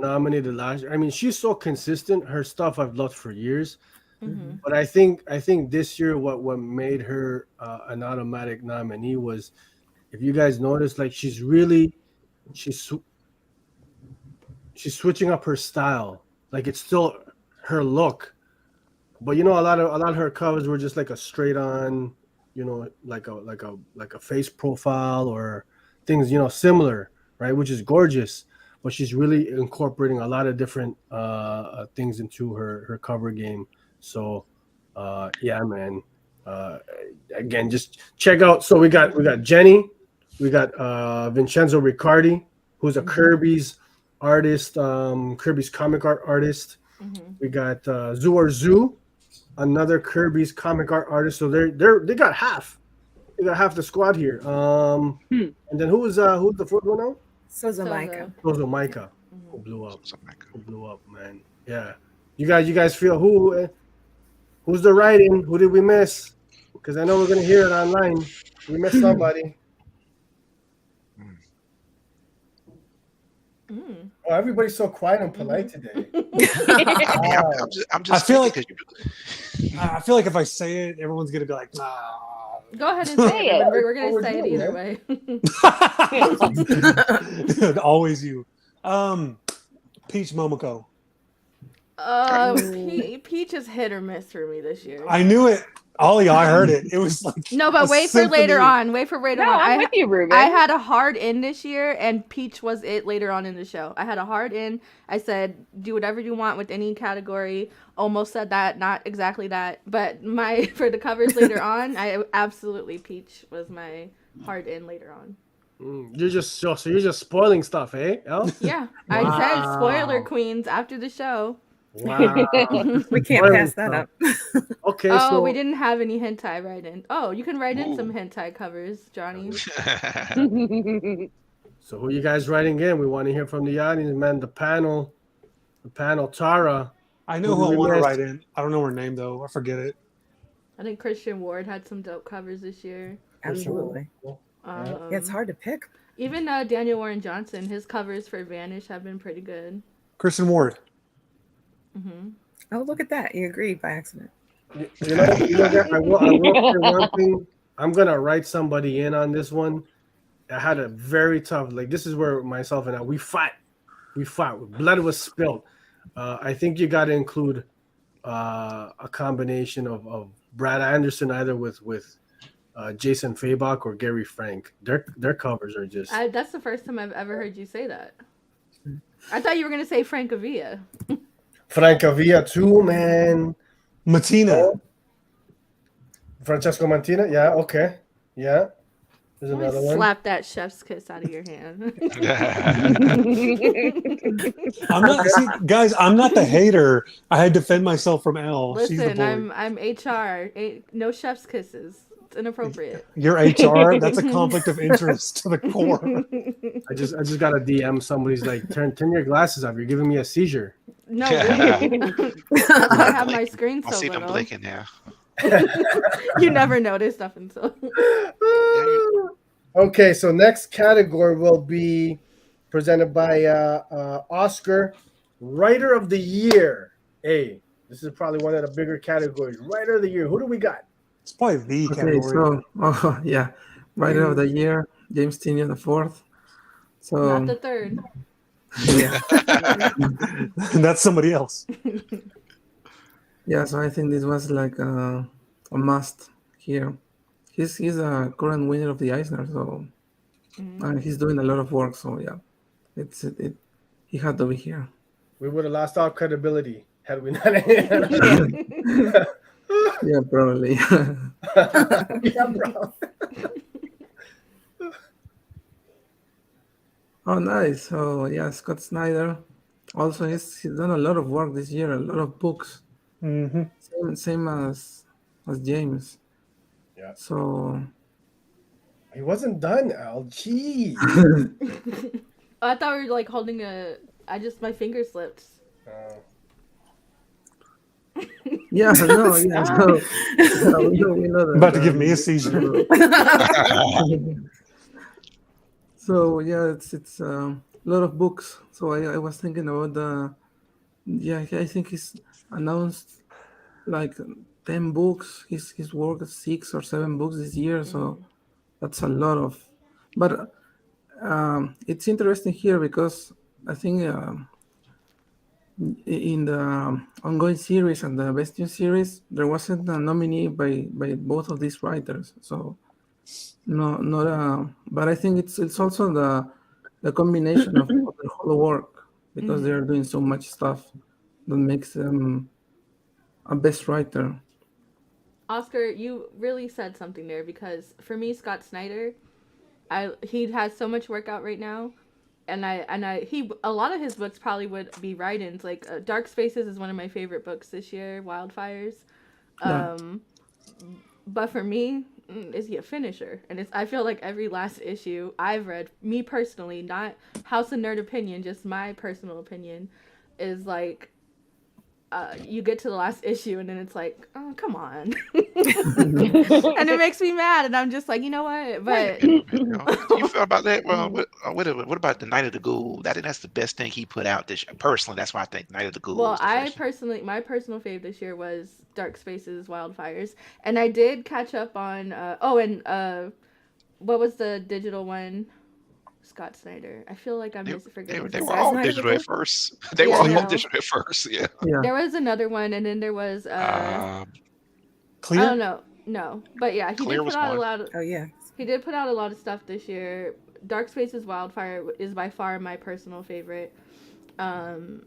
nominated last year. She's so consistent. Her stuff I've loved for years. But I think this year what made her an automatic nominee was, if you guys notice, like she's switching up her style. Like it's still her look, but a lot of her covers were just like a straight on, like a face profile or things, similar, right? Which is gorgeous. But she's really incorporating a lot of different things into her cover game. So, yeah, man. Again, just check out. So we got Jenny, we got Vincenzo Riccardi, who's a Kirby's artist, Kirby's comic art artist. We got Zoo or Zoo, another Kirby's comic art artist. So they got half. They got half the squad here. And then who's the fourth one now? Sozo Micah. Sozo Micah, who blew up, man. Yeah. You guys feel who's the writing? Who did we miss? Because I know we're gonna hear it online. We missed somebody. Oh, everybody's so quiet and polite today. Wow. I'm just I feel like thinking I feel like if I say it, everyone's gonna be like, nah. go ahead and say it. We're gonna What say we're it doing, either way. Always you. Peach Momoko. Peach is hit or miss for me this year. I knew it. Ollie, I heard it. It was like No, but a wait for later symphony. on. Wait for later No, on. I'm with you, Ruben. I had a hard in this year, and Peach was it later on in the show. I had a hard in. I said, do whatever you want with any category. Almost said that, not exactly that. But for the covers later on, I absolutely Peach was my hard in later on. You're just so you're just spoiling stuff, eh? El? Yeah, I said spoiler queens after the show. Wow. We can't pass that up. Okay, Oh, so we didn't have any hentai write-in. Oh, you can write in some hentai covers, Johnny. so who you guys writing in? We want to hear from the audience, man. The panel, Tara. I know who I want to write in. I don't know her name though. I forget it. I think Christian Ward had some dope covers this year. Absolutely. Yeah, it's hard to pick. Even Daniel Warren Johnson, his covers for Vanish have been pretty good. Christian Ward. Mm-hmm. Oh, look at that. You agreed by accident. You know I will say one thing. I'm gonna write somebody in on this one. I had a very tough. Like this is where myself and I we fought. Blood was spilled. I think you got to include a combination of Brad Anderson, either with Jason Fabok or Gary Frank. Their covers are just. That's the first time I've ever heard you say that. I thought you were gonna say Francavilla. Francavilla too, man. Matina. Francesco Mantina. Yeah. Okay. Yeah. There's another one. Slap that chef's kiss out of your hand. Guys, I'm not the hater. I had to defend myself from Elle. Listen, I'm HR. No chef's kisses. It's inappropriate. You're HR. That's a conflict of interest to the core. I just got a DM. Somebody's like, turn your glasses off. You're giving me a seizure. No, really. I have my screen so I see little. them blinking now. You never notice stuff until. Okay, so next category will be presented by Oscar, Writer of the Year. Hey, this is probably one of the bigger categories. Writer of the Year. Who do we got? It's probably the category. So, yeah, Writer of the Year, James Tynion the fourth. So Not the third. yeah, That's somebody else. yeah. So I think this was like a must here. He's a current winner of the Eisner, so and he's doing a lot of work. So yeah, he had to be here. We would have lost all credibility had we not. Yeah, probably. Yeah, bro. Oh, nice. So yeah, Scott Snyder. Also, he's done a lot of work this year. A lot of books. Mm-hmm. Same as James. Yeah. So He wasn't done, Al. Gee. I thought we were like holding my finger slipped. yeah, no, yeah. So, we know that. About to give me a seizure. So yeah, it's a lot of books. So I was thinking about I think he's announced like 10 books. His work 6 or 7 books this year. So that's a lot of. But it's interesting here because I think in the ongoing series and the Best New series there wasn't a nominee by both of these writers. So. No, not. But I think it's also the combination of their whole work because they're doing so much stuff that makes them a best writer. Oscar, you really said something there because for me, Scott Snyder, he has so much work out right now, and a lot of his books probably would be write-ins. Like Dark Spaces is one of my favorite books this year. Wildfires, Yeah. but for me. Is he a finisher? And I feel like every last issue I've read, me personally, not House of Nerd opinion, just my personal opinion, is like you get to the last issue and then it's like, oh, come on. And it makes me mad and I'm just like, you know what? But You feel about that? Well, what about the Night of the Ghoul? I think that's the best thing he put out this year. Personally, that's why I think Night of the Ghoul. Well, was the my personal fave this year was Dark Spaces, Wildfires, and I did catch up on. What was the digital one? Scott Snyder. I feel like I'm They, forgetting his they were name. all Snyder digital was at first. They were Yeah, all I know. digital at first. Yeah. Yeah. There was another one, and then there was I Clear. don't know, no, but yeah, he Clear did put was out a one. lot of Oh yeah. he did put out a lot of stuff this year. Dark Spaces Wildfire is by far my personal favorite. Um,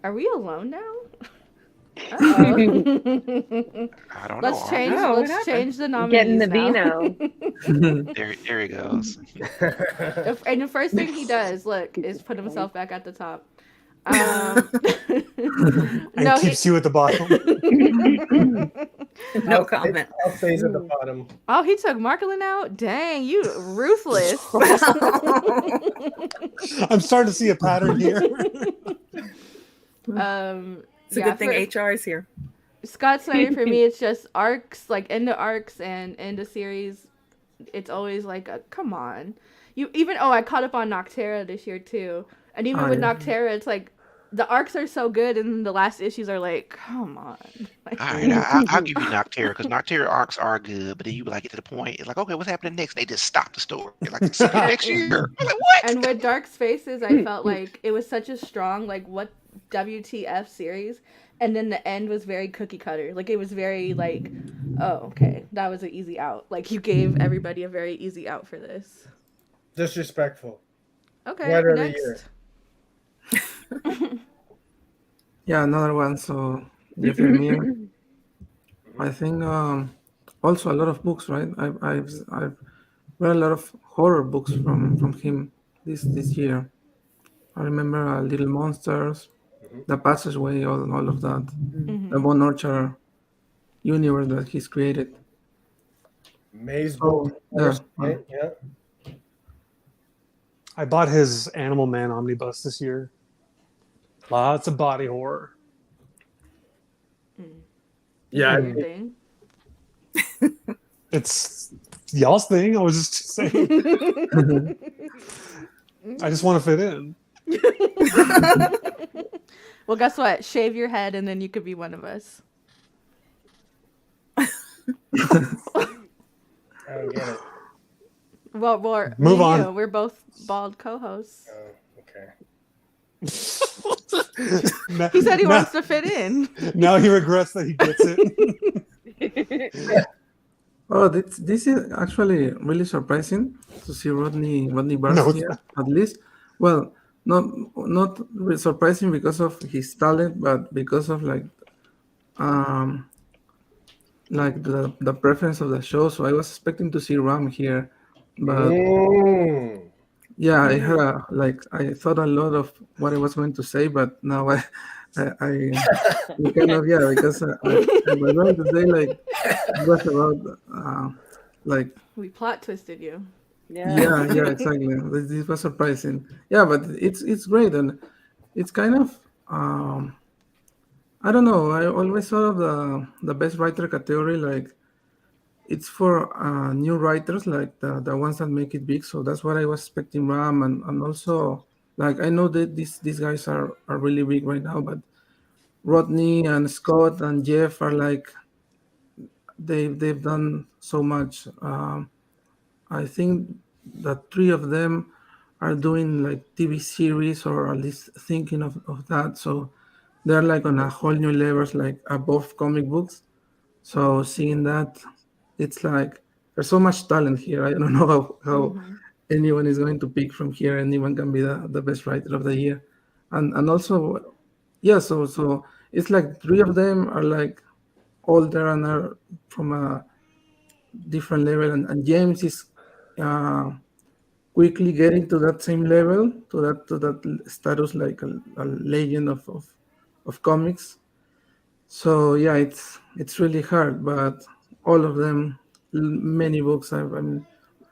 are we alone now? Uh-oh. I don't know. let's Are change. we? Oh, what Let's happened? change the Getting nominees the now. vino. There he goes. And the first thing he does, look, is put himself back at the top. And no, keeps you at the bottom. No comment. I'll stays at the bottom. Oh, he took Marklin out? Dang, you ruthless. I'm starting to see a pattern here. It's a good thing HR is here. Scott Snyder for me, it's just arcs, like in the arcs and in the series, it's always like, come on. I caught up on Noctera this year too. And even with Noctera, it's like, the arcs are so good, and then the last issues are like, come on. Like, All right, I'll give you Noctera because Noctera arcs are good, but then you like get to the point. It's like, okay, what's happening next? They just stop the story. Like, see you next year. I'm like, what? And with Dark Spaces, I felt like it was such a strong, like, what WTF series, and then the end was very cookie cutter. Like, it was very like, oh, okay, that was an easy out. Like, you gave everybody a very easy out for this. Disrespectful. Okay, Writer of the next. year. Yeah, another one. So Jeff Lemire. I think also a lot of books, right? I've read a lot of horror books from him this year. I remember Little Monsters, The Passageway, all of that. The Von Orchard universe that he's created. Maze Oh, book. yeah. Right? Yeah. I bought his Animal Man omnibus this year. Lots of body horror. Yeah. Your thing. It's y'all's thing. I was just saying. I just want to fit in. Well, guess what? Shave your head, and then you could be one of us. I don't get it. Well, Move me and on. you, we're both bald co-hosts. Okay. He said he wants to fit in. Now he regrets that he gets it. Oh, this is actually really surprising to see Rodney Burns No, it's here, not. at least. Well, not really surprising because of his talent, but because of like the preference of the show. So I was expecting to see Ram here, but yeah, I had I thought a lot of what I was going to say, but now I kind of because I was going to say it was about We plot twisted you. yeah, exactly. This was surprising. Yeah, but it's great, and it's kind of I don't know. I always thought of the best writer category like it's for new writers, like the ones that make it big. So that's what I was expecting Ram, and also like I know that these guys are really big right now, but Rodney and Scott and Jeff are like they've done so much. I think the three of them are doing like TV series or at least thinking of that. So they're like on a whole new levels, like above comic books. So seeing that, it's like there's so much talent here. I don't know how anyone is going to pick from here. Anyone can be the best writer of the year, and also, yeah. So it's like three of them are like older and are from a different level, and James is quickly getting to that same level, to that status like a legend of comics. So yeah, it's really hard, but all of them, many books. I mean,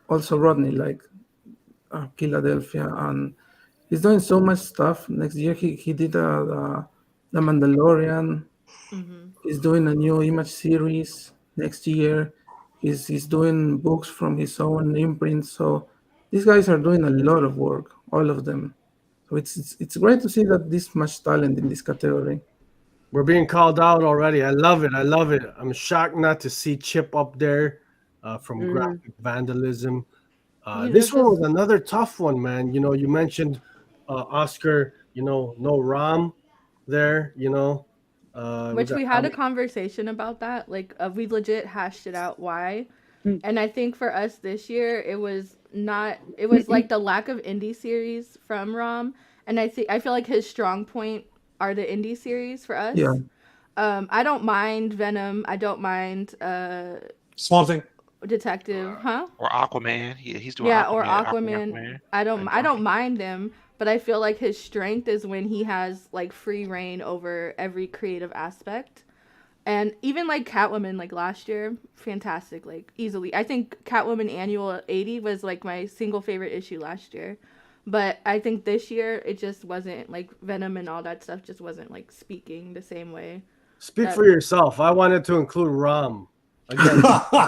also Rodney, like Philadelphia, and he's doing so much stuff. Next year, he did the Mandalorian. He's doing a new Image series next year. He's doing books from his own imprint. So these guys are doing a lot of work, all of them. So it's great to see that this much talent in this category. We're being called out already. I love it. I'm shocked not to see Chip up there from graphic vandalism. This one was another tough one, man. You know, you mentioned Oscar. You know, no Ram there. You know, Which we had a conversation about that. Like, we legit hashed it out why. And I think for us this year, it was like the lack of indie series from Ram. And I feel like his strong point are the indie series for us. Yeah. I don't mind Venom. I don't mind Swamp Thing. Detective, huh? Or Aquaman. He's doing Yeah, Aquaman. or Aquaman. I don't mind them, but I feel like his strength is when he has like free reign over every creative aspect. And even like Catwoman, like last year, fantastic, like easily. I think Catwoman Annual 80 was like my single favorite issue last year. But I think this year it just wasn't like Venom and all that stuff just wasn't like speaking the same way. Speak for yourself. I wanted to include Ram. Again,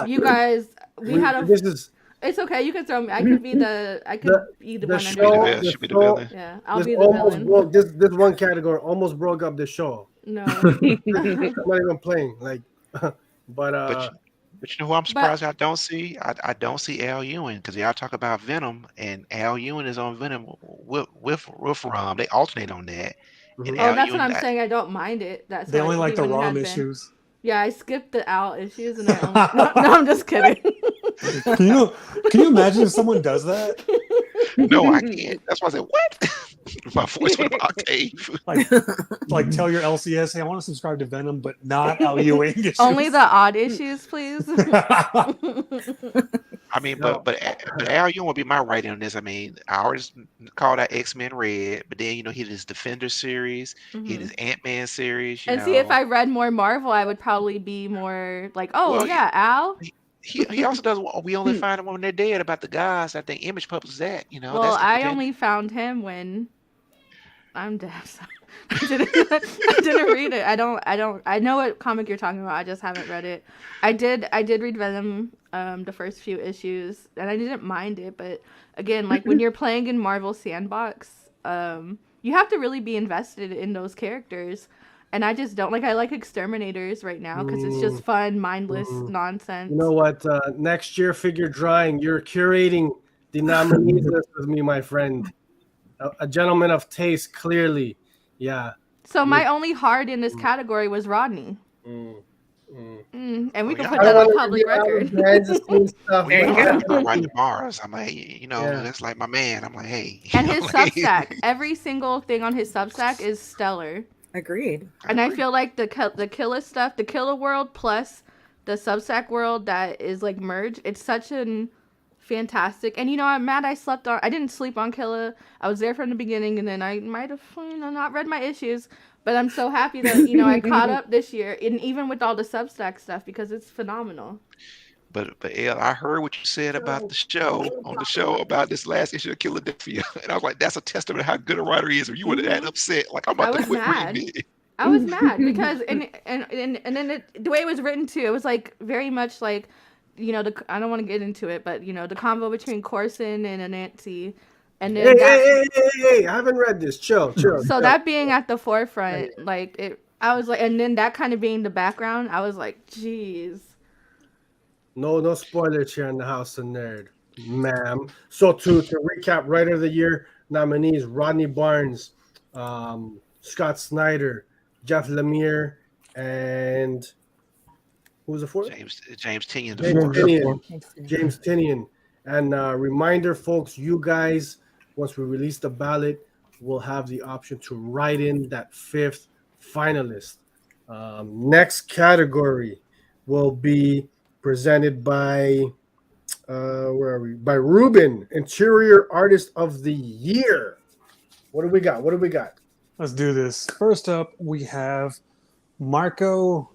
you guys, it's okay. You can throw me. I could be the one. Show, yeah, I'll be the villain. This one category almost broke up the show. No, I'm not even playing. Like, but you know who I'm surprised I don't see? I don't see Al Ewing because y'all talk about Venom and Al Ewing is on Venom with Ram. They alternate on that. Mm-hmm. That's what I'm saying. I don't mind it. They only like the Ram issues. Yeah, I skipped the Al issues and no, I'm just kidding. Can you imagine if someone does that? No, I can't. That's why I said, what? My voice went up octave. Like tell your LCS, hey, I want to subscribe to Venom, but not Al Ewing issues. Only the odd issues, please. I mean, but Al Ewing would be my writing on this. I mean, I already called out X-Men Red, but then, you know, he did his Defender series, he did his Ant-Man series. You know. See, if I read more Marvel, I would probably be more like, Al. He also does We Only Find Them When They're Dead about the guys. I think Image publishes that, you know. Well, I only found him when I'm deaf. So I didn't read it. I know what comic you're talking about. I just haven't read it. I did read Venom, the first few issues, and I didn't mind it. But again, like when you're playing in Marvel Sandbox, you have to really be invested in those characters. And I just don't I like Exterminators right now because it's just fun, mindless nonsense. You know what? Next year, figure drawing, you're curating the nominees list with me, my friend. A gentleman of taste, clearly. Yeah. So my only hard in this category was Rodney. And we can put I that on public record. There you go. Right to Mars. I'm like, you know, that's like my man. I'm like, hey. And his Substack, every single thing on his Substack is stellar. Agreed. And I feel like the Killa stuff, the Killa world plus the Substack world that is like merged, it's such an fantastic. And you know, I'm mad I didn't sleep on Killa. I was there from the beginning, and then I might have not read my issues. But I'm so happy that I caught up this year, and even with all the Substack stuff because it's phenomenal. But El, I heard what you said about the show about this last issue of Philadelphia, and I was like, that's a testament to how good a writer he is. Or you would have that upset, like I'm about to quit reading it. I was mad because and then the way it was written too, it was like very much like, I don't want to get into it, but the combo between Corson and Anansi, and then hey, I haven't read this. Chill. So that being at the forefront, I was like, and then that kind of being the background, I was like, geez. No spoilers here in the House of Nerd, ma'am. So to recap, Writer of the Year nominees: Rodney Barnes, Scott Snyder, Jeff Lemire, and who was the fourth? James Tynion. James Tynion. And reminder, folks, you guys, once we release the ballot, we'll have the option to write in that fifth finalist. Next category will be presented by where are we? By Ruben, Interior Artist of the Year. What do we got? Let's do this. First up, we have Marco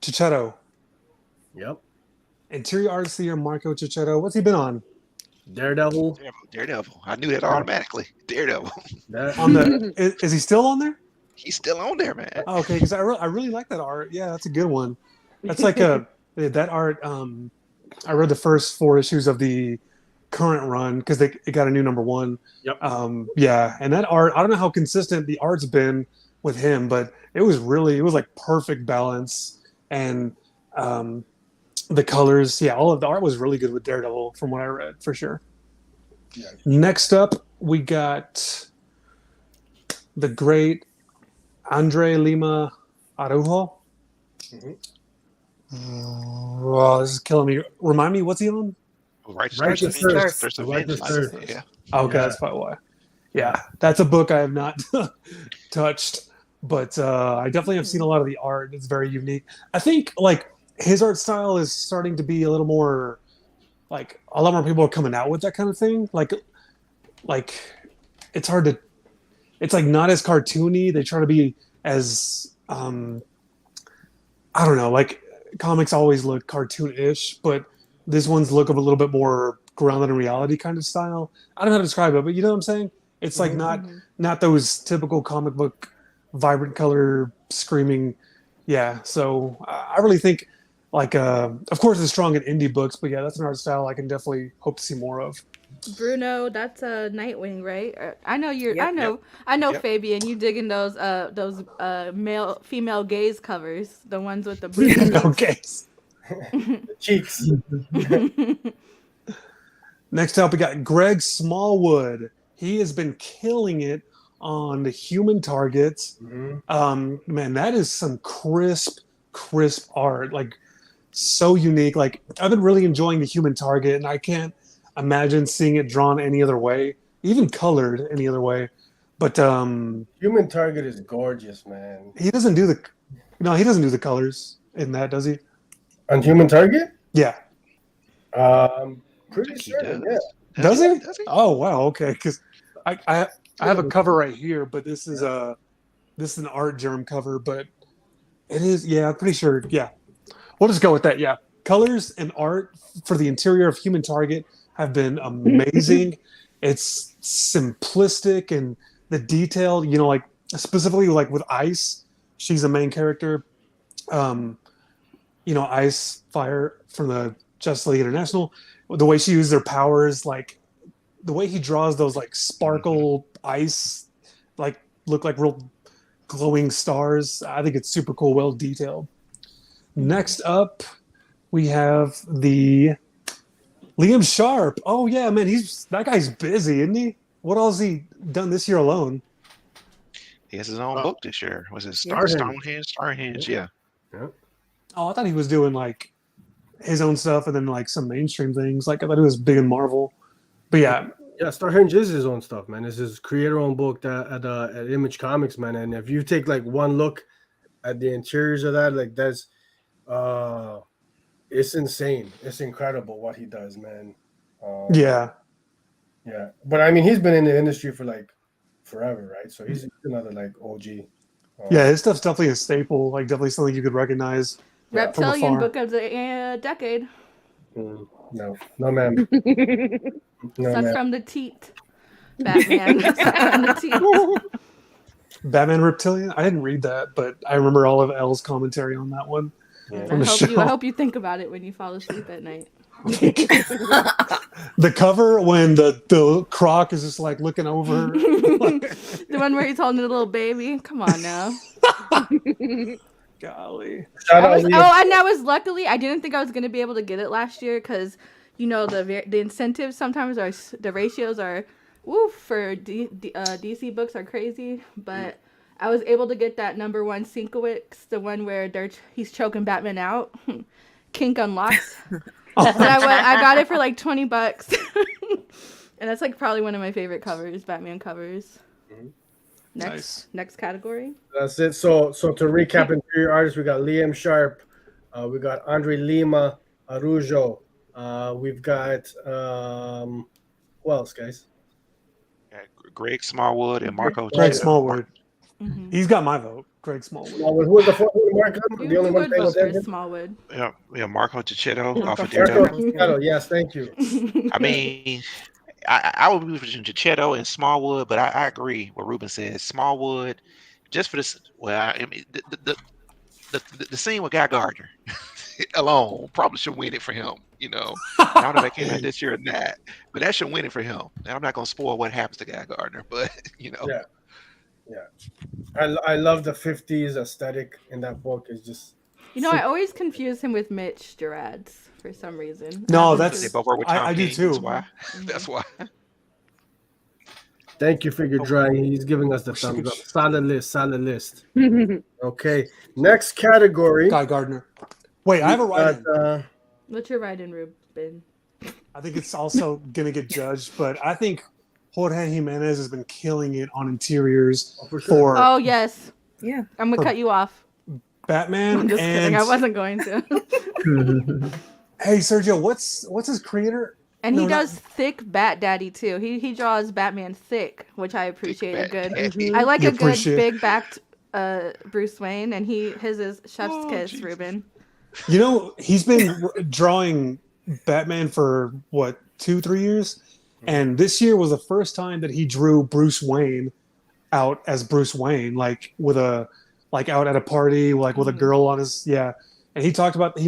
Cicchetto. Yep. Interior Artist of the Year, Marco Cicchetto. What's he been on? Daredevil. I knew that automatically. Daredevil. Is he still on there? He's still on there, man. Oh, okay, because I really like that art. Yeah, that's a good one. That's like that art. I read the first 4 issues of the current run because it got a new number 1. Yep. Yeah, and that art, I don't know how consistent the art's been with him, but it was like perfect balance, and The colors, yeah, all of the art was really good with Daredevil, from what I read, for sure. Yeah. Next up, we got the great Andre Lima Araujo. Mhm. Oh, this is killing me. Remind me, what's he on? Righteous Righteous Thirst. Thirst. Thirst of Righteous Vengeance. Thirst. Yeah. Okay, Yeah. that's probably why. Yeah, that's a book I have not touched, but I definitely have seen a lot of the art. It's very unique. I think like his art style is starting to be a little more like a lot more people are coming out with that kind of thing. Like it's hard to. It's like not as cartoony. They try to be as I don't know. Like comics always look cartoonish, but this one's look of a little bit more grounded in reality kind of style. I don't know how to describe it, but you know what I'm saying? It's like not those typical comic book vibrant color screaming. Yeah, so I really think like of course it's strong in indie books, but yeah, that's an art style I can definitely hope to see more of. Bruno, that's a Nightwing, right? I know you're. Yep. I know, Yep. Fabian. You digging those male female gaze covers, the ones with the Bruno. Okay. The cheeks. Next up, we got Greg Smallwood. He has been killing it on the Human Target. Man, that is some crisp art. Like so unique. Like I've been really enjoying the Human Target, and I can't imagine seeing it drawn any other way, even colored any other way. But Human Target is gorgeous, man. he doesn't do the colors in that, does he? On Human Target? Yeah. Pretty think he certain, does. yeah. Does he? Does he? Oh wow, okay. Because I have a cover right here, but this is an art germ cover, but it is, yeah, I'm pretty sure. Yeah. We'll just go with that. Yeah. Colors and art for the interior of Human Target have been amazing. It's simplistic and the detail, you know, like specifically like with Ice, she's the main character. You know, Ice Fire from the Justice League International, the way she uses her powers, like the way he draws those like sparkle ice, like look like real glowing stars. I think it's super cool, well detailed. Next up, we have the Liam Sharp. Oh yeah, man, that guy's busy, isn't he? What else has he done this year alone? He has his own book this year. Was it Starhenge. Starhenge? Yeah. Oh, I thought he was doing like his own stuff and then like some mainstream things. Like I thought he was big and Marvel. But yeah. Yeah, Starhenge is his own stuff, man. It's his creator-owned book at Image Comics, man. And if you take like one look at the interiors of that, like that's it's insane. It's incredible what he does, man. Yeah. Yeah. But I mean, he's been in the industry for like forever, right? So he's another like OG. Yeah, his stuff's definitely a staple. Like definitely something you could recognize. Reptilian book of the decade. No, ma'am. No, Suck ma'am. from the teat. Batman. Suck from the teat. Batman Reptilian? I didn't read that, but I remember all of L's commentary on that one. Yeah. I hope you think about it when you fall asleep at night. The cover when the croc is just like looking over. The one where he's holding a little baby. Come on now. Golly. And that was luckily I didn't think I was gonna be able to get it last year because you know the incentives sometimes are the ratios are for DC books are crazy, but I was able to get that number one Sienkiewicz, the one where he's choking Batman out. Kink unlocked. I got it for like $20, and that's like probably one of my favorite covers, Batman covers. Next category. That's it. So to recap, interior artists, we got Liam Sharp, we got Andre Lima Araujo, we've got who else, guys? Greg Smallwood and Marco. Greg Smallwood. Mm-hmm. He's got my vote. Greg Smallwood. Who was the fourth one? Marco? The only one paying attention? Smallwood. Yeah, Marco Cicchetto off of Daredevil. Yes, thank you. I mean, I would be between Cicchetto and Smallwood, but I agree what Ruben says. Smallwood, just for this. Well, I mean, the scene with Guy Gardner alone probably should win it for him. You know, I don't know if that came out this year or not, but that should win it for him. And I'm not gonna spoil what happens to Guy Gardner, but you know. Yeah. I love the 50s aesthetic in that book. It's just You know, I always confuse him with Mitch Gerads for some reason. No, And that's They both work with I, Tom I do King. too. That's why. Mhm. That's why. Thank you, Figure Drawing. He's giving us the thumbs up. Solid list. Solid list. Okay. Next category. Guy Gardner. Wait, I have a we write-in. got, What's your write-in, Ruben? I think it's also gonna get judged, but I think Jorge Jimenez has been killing it on interiors for sure. for Oh yes, Yeah. I'm gonna For- cut you off. Batman. I'm just kidding. and I wasn't going to. hey, Sergio, what's his creator? And No, he not- does thick Bat Daddy too. He draws Batman thick, which I appreciate. A good. Mhm. I like You a good appreciate- big backed Bruce Wayne, and his is Chef's Oh, Kiss, Jesus. Ruben. You know, he's been drawing Batman for what 2-3 years, and this year was the first time that he drew Bruce Wayne out as Bruce Wayne, like out at a party, like with a girl on his And he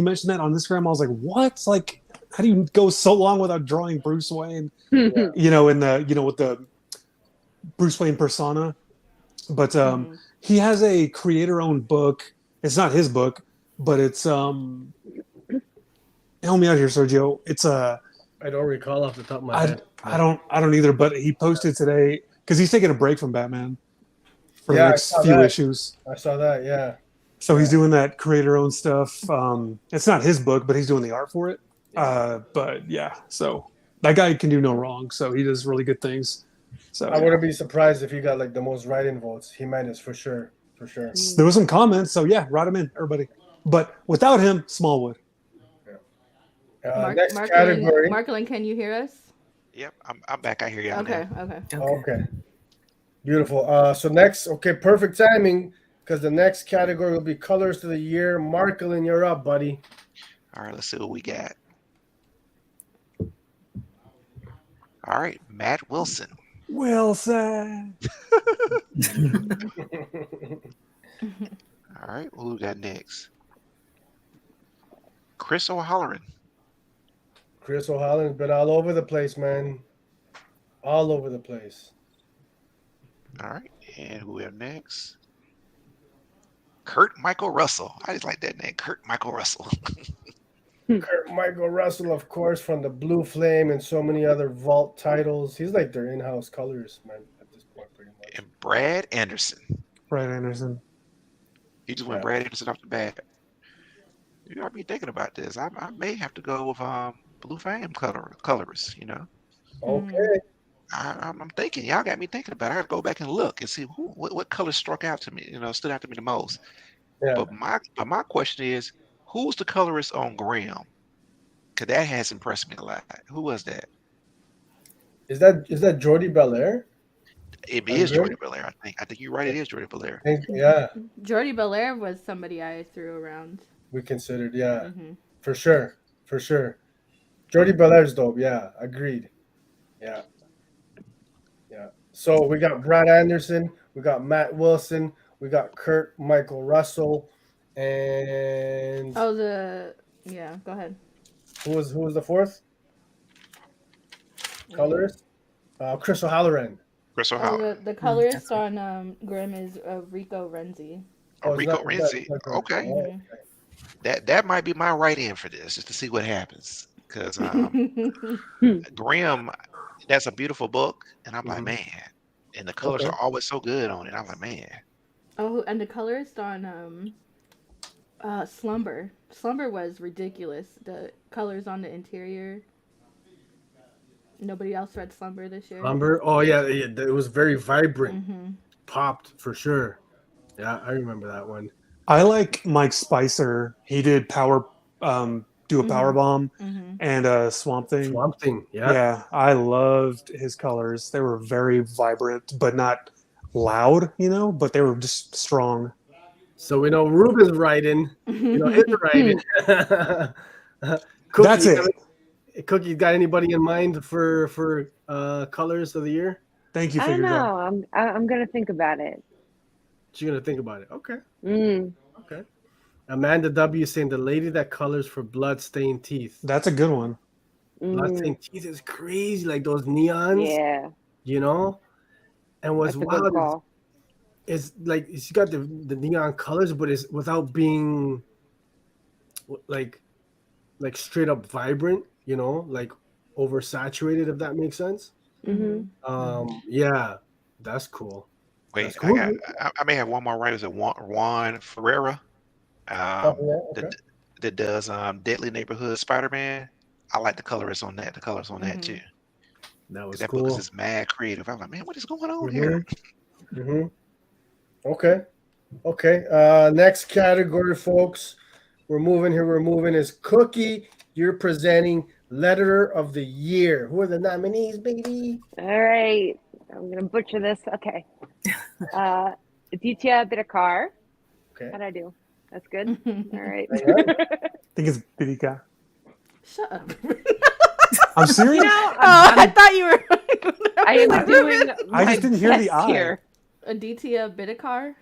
mentioned that on Instagram. I was like, what? Like, how do you go so long without drawing Bruce Wayne? You know, with the Bruce Wayne persona. But he has a creator-owned book. It's not his book, but it's help me out here, Sergio. It's I don't recall off the top of my head. I don't either. But he posted today because he's taking a break from Batman for the Yeah, I next saw few that. issues. I saw that. Yeah. So he's doing that creator-owned stuff. It's not his book, but he's doing the art for it. But yeah, so that guy can do no wrong. So he does really good things. So I wouldn't be surprised if he got like the most write-in votes. Jimenez for sure. For sure. there was some comments. So yeah, write him in, everybody. But without him, Smallwood. Next category. Marklin, can you hear us? Yep, I'm back. I hear you. Okay. Okay. Beautiful. So next, perfect timing because the next category will be colors of the year. Marklin, you're up, buddy. All right, let's see what we got. All right, Matt Wilson. Wilson. All right, who we got next? Chris O'Halloran. Chris O'Halloran's been all over the place, man. All over the place. All right, and who we have next? Kurt Michael Russell. I just like that name, Kurt Michael Russell. Kurt Michael Russell, of course, from the Blue Flame and so many other Vault titles. He's like their in-house colors, man, at this point, pretty much. And Brad Anderson. Brad Anderson. He just went Brad Anderson off the bat. You got me thinking about this. I may have to go with Blue Flame colorists, you know. Okay. I'm thinking, y'all got me thinking about it. I gotta go back and look and see what colors struck out to me, stood out to me the most. Yeah. But my question is, who's the colorist on Graham? Because that has impressed me a lot. Who was that? Is that Jordi Belair? It is Jordi Belair, I think. I think you're right. It is Jordi Belair. Yeah. Jordi Belair was somebody I threw around. We considered, for sure. Jordi Belair's dope, agreed. Yeah. So we got Brad Anderson, we got Matt Wilson, we got Kurt Michael Russell, and go ahead. who was the fourth colorist? Chris O'Halloran. Chris O'Halloran. The colorist on Grimm is Rico Renzi. Rico Renzi. Okay. That might be my right-in for this, just to see what happens. Because Grimm, that's a beautiful book, and I'm like, man, and the colors are always so good on it. I'm like, man. Oh, and the colorist on Slumber. Slumber was ridiculous. The colors on the interior. Nobody else read Slumber this year. Slumber? Oh yeah, it was very vibrant. Popped for sure. Yeah, I remember that one. I like Mike Spicer. He did Power Bomb and Swamp Thing. Swamp Thing, yeah. Yeah, I loved his colors. They were very vibrant, but not loud, but they were just strong. So we know Ruben's writing. It's writing. That's it. Cookie, got anybody in mind for colors of the year? Thank you for I don't your job. know. I'm gonna think about it. She's gonna think about it. Okay. Mm. Okay. Amanda W saying the lady that colors for blood-stained teeth. That's a good one. Blood-stained teeth is crazy, like those neons. Yeah. And what's That's a good wild call. is like she's got the neon colors, but it's without being like straight up vibrant, like oversaturated, if that makes sense. Mm-hmm. Yeah, that's cool. Wait, That's cool. I may have one more right. Is it Juan Ferreira? Oh, yeah, okay. That does Deadly Neighborhood Spider-Man. I like the colors on that. The colors on that too. That was That book is cool. just mad creative. I'm like, man, what is going on Mm-hmm. here? Mm-hmm. Okay. Next category, folks. We're moving here. We're moving is Cookie. You're presenting Letter of the Year. Who are the nominees, baby? All right. I'm gonna butcher this. Okay. Aditya Bidikar. Okay. How'd I do? That's good. All right. I think it's Bidika. Shut up. I'm serious. I thought you were. I am doing. I just didn't hear the best I. here. Aditya Bidikar.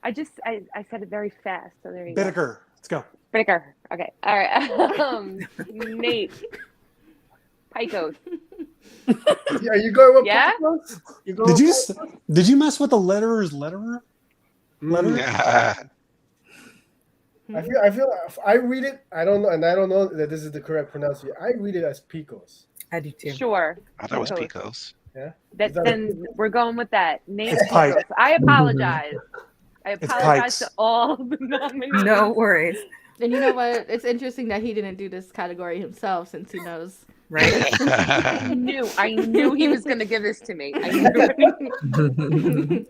I said it very fast, so there you go. Bidiker. Let's go. Bidikar. Okay. All right. Nate. Picos. Are you going with Yeah? Picos? Did you mess with the letterer's letterer? Letter? I feel I read it. I don't know, and I don't know that this is the correct pronunciation. I read it as Picos. I do too. Sure. I thought it was Picos. Yeah. Then we're going with that. Nate It's Pike. Picos. I apologize. I apologize Pikes. to all the nominees. No worries. And you know what? It's interesting that he didn't do this category himself, since he knows. Right? I knew he was going to give this to me. I knew it.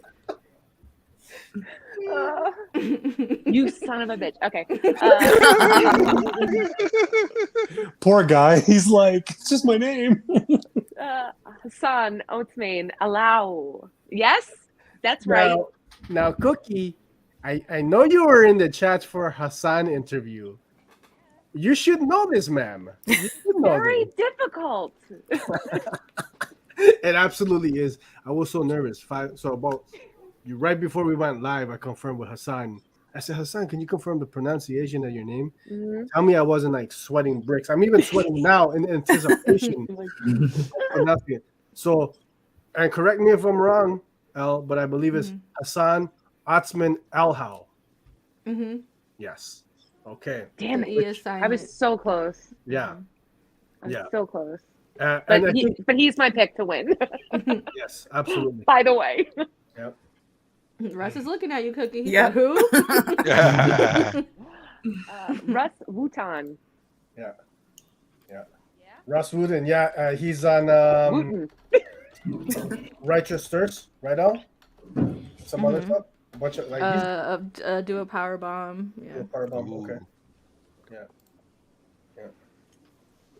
You son of a bitch. Okay. Poor guy. He's like, it's just my name. Hassan Oatsmain. Allow. Yes? That's right. Now, Cookie, I know you were in the chat for a Hassan interview. You should know this, ma'am. You should know Very this. difficult. It absolutely is. I was so nervous. Right before we went live, I confirmed with Hassan. I said, Hassan, can you confirm the pronunciation of your name? Mm-hmm. Tell me I wasn't like sweating bricks. I'm even sweating now in anticipation of pronouncing it. So, and correct me if I'm wrong, El, but I believe it's Hassan Otsman Elhau. Mm-hmm. Yes. Okay. Damn The E it. is I was silent. so close. Yeah. I was Yeah. so close. And But, I think, he's my pick to win. yes, absolutely. By the way. Yep. Russ is looking at you, Cookie. He's Yep. like, who? Russ Wooton. Yeah. Russ Wooten. Yeah. He's on Wooten. Righteous Thirst, right now. Some other stuff. A bunch of like Do a power bomb. Yeah. power bomb. Okay. Yeah.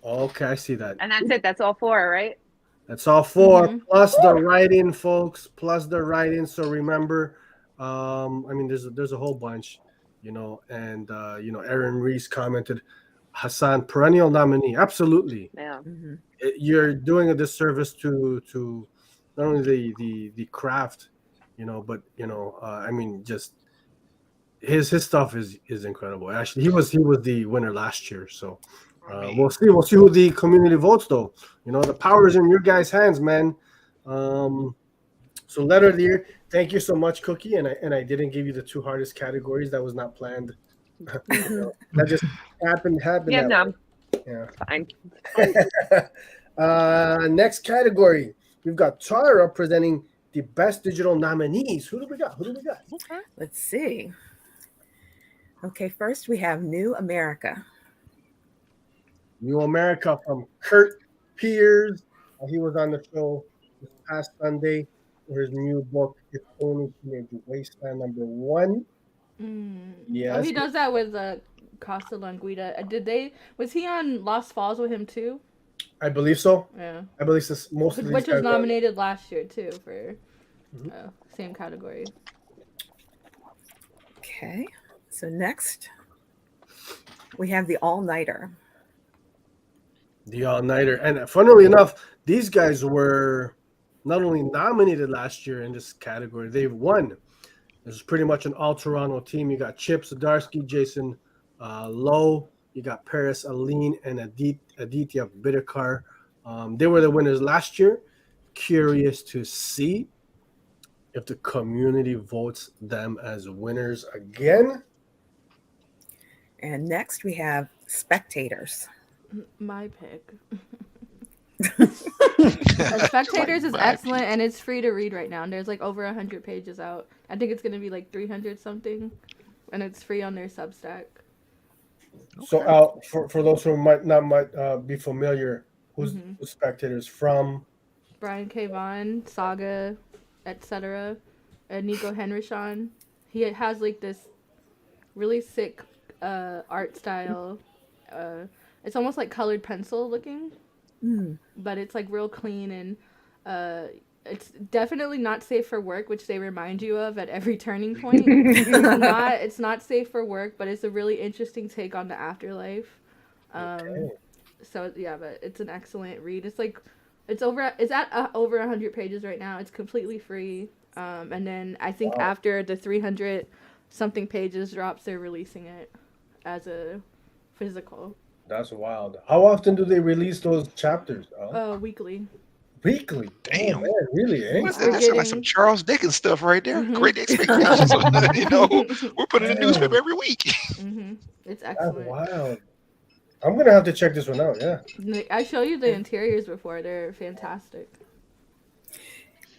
Okay, I see that. And that's it. That's all four, right? That's all four plus the write-in, folks. Plus the write-in. So remember, I mean, there's a whole bunch, and Aaron Reese commented, Hassan, perennial nominee. Absolutely, Yeah. Mhm. you're doing a disservice to not only the craft, but I mean, just his stuff is incredible. Actually, he was the winner last year, so. We'll see who the community votes, though. The power is in your guys' hands, man. So letter of the year. Thank you so much, Cookie. And I didn't give you the two hardest categories. That was not planned. That just happened. Yeah, that no. way. Yeah. Fine. Next category. We've got Tara presenting the best digital nominees. Who do we got? Let's see. Okay, first we have New America. New America from Kurt Piers. He was on the show this past Sunday for his new book, It's Only Teenage Wasteland #1. Yes. Oh, he does that with Costa Languida. Was he on Lost Falls with him too? I believe so. Yeah. I believe this most of these Which was guys are- nominated last year too for same category. Okay, so next we have the All-Nighter. The all-nighter. And funnily enough, these guys were not only nominated last year in this category, they've won. This is pretty much an all-Toronto team. You got Chip Zdarsky, Jason Lowe, you got Paris Aline, and Aditya Bidikar. They were the winners last year. Curious to see if the community votes them as winners again. And next we have Spectators. My pick. Like Spectators is my excellent, and it's free to read right now. And there's like over 100 pages out. I think it's gonna be like 300 something, and it's free on their Substack. So Al, for those who might be familiar, who's Spectators from? Brian K. Vaughan, Saga, etc. Nico Henrichon. He has like this really sick art style. It's almost like colored pencil looking, but it's like real clean, and it's definitely not safe for work, which they remind you of at every turning point. It's not safe for work, but it's a really interesting take on the afterlife. So yeah, but it's an excellent read. It's at over 100 pages right now. It's completely free. And then I think after the 300 something pages drops, they're releasing it as a physical. That's wild. How often do they release those chapters? Weekly. Weekly. Damn. Oh, man, really? Eh? That sounds like some Charles Dickens stuff right there. Great expectations. We're putting a newspaper every week. It's That's excellent. wild. I'm gonna have to check this one out. Yeah. I show you the interiors before. They're fantastic.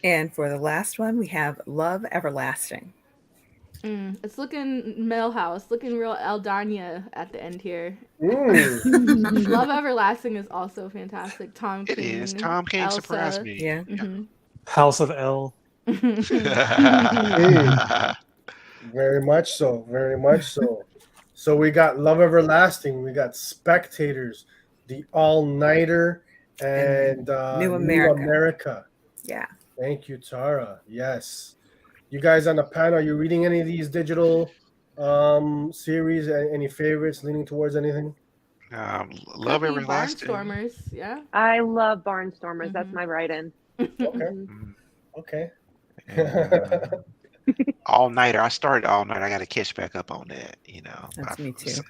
And for the last one, we have Love Everlasting. It's looking Millhouse, looking real Eldania at the end here. Love Everlasting is also fantastic. Tom King. It is. Tom King Elsa. surprised me. Yeah. House of L. Very much so. Very much so. So we got Love Everlasting. We got Spectators, The All Nighter, and New America. Yeah. Thank you, Tara. Yes. You guys on the panel, are you reading any of these digital series? Any favorites leaning towards anything? Love Everlasting. Barnstormers, yeah. I love Barnstormers. That's my write-in. Okay. All Nighter. I started All Nighter. I got to catch back up on that. That's me too.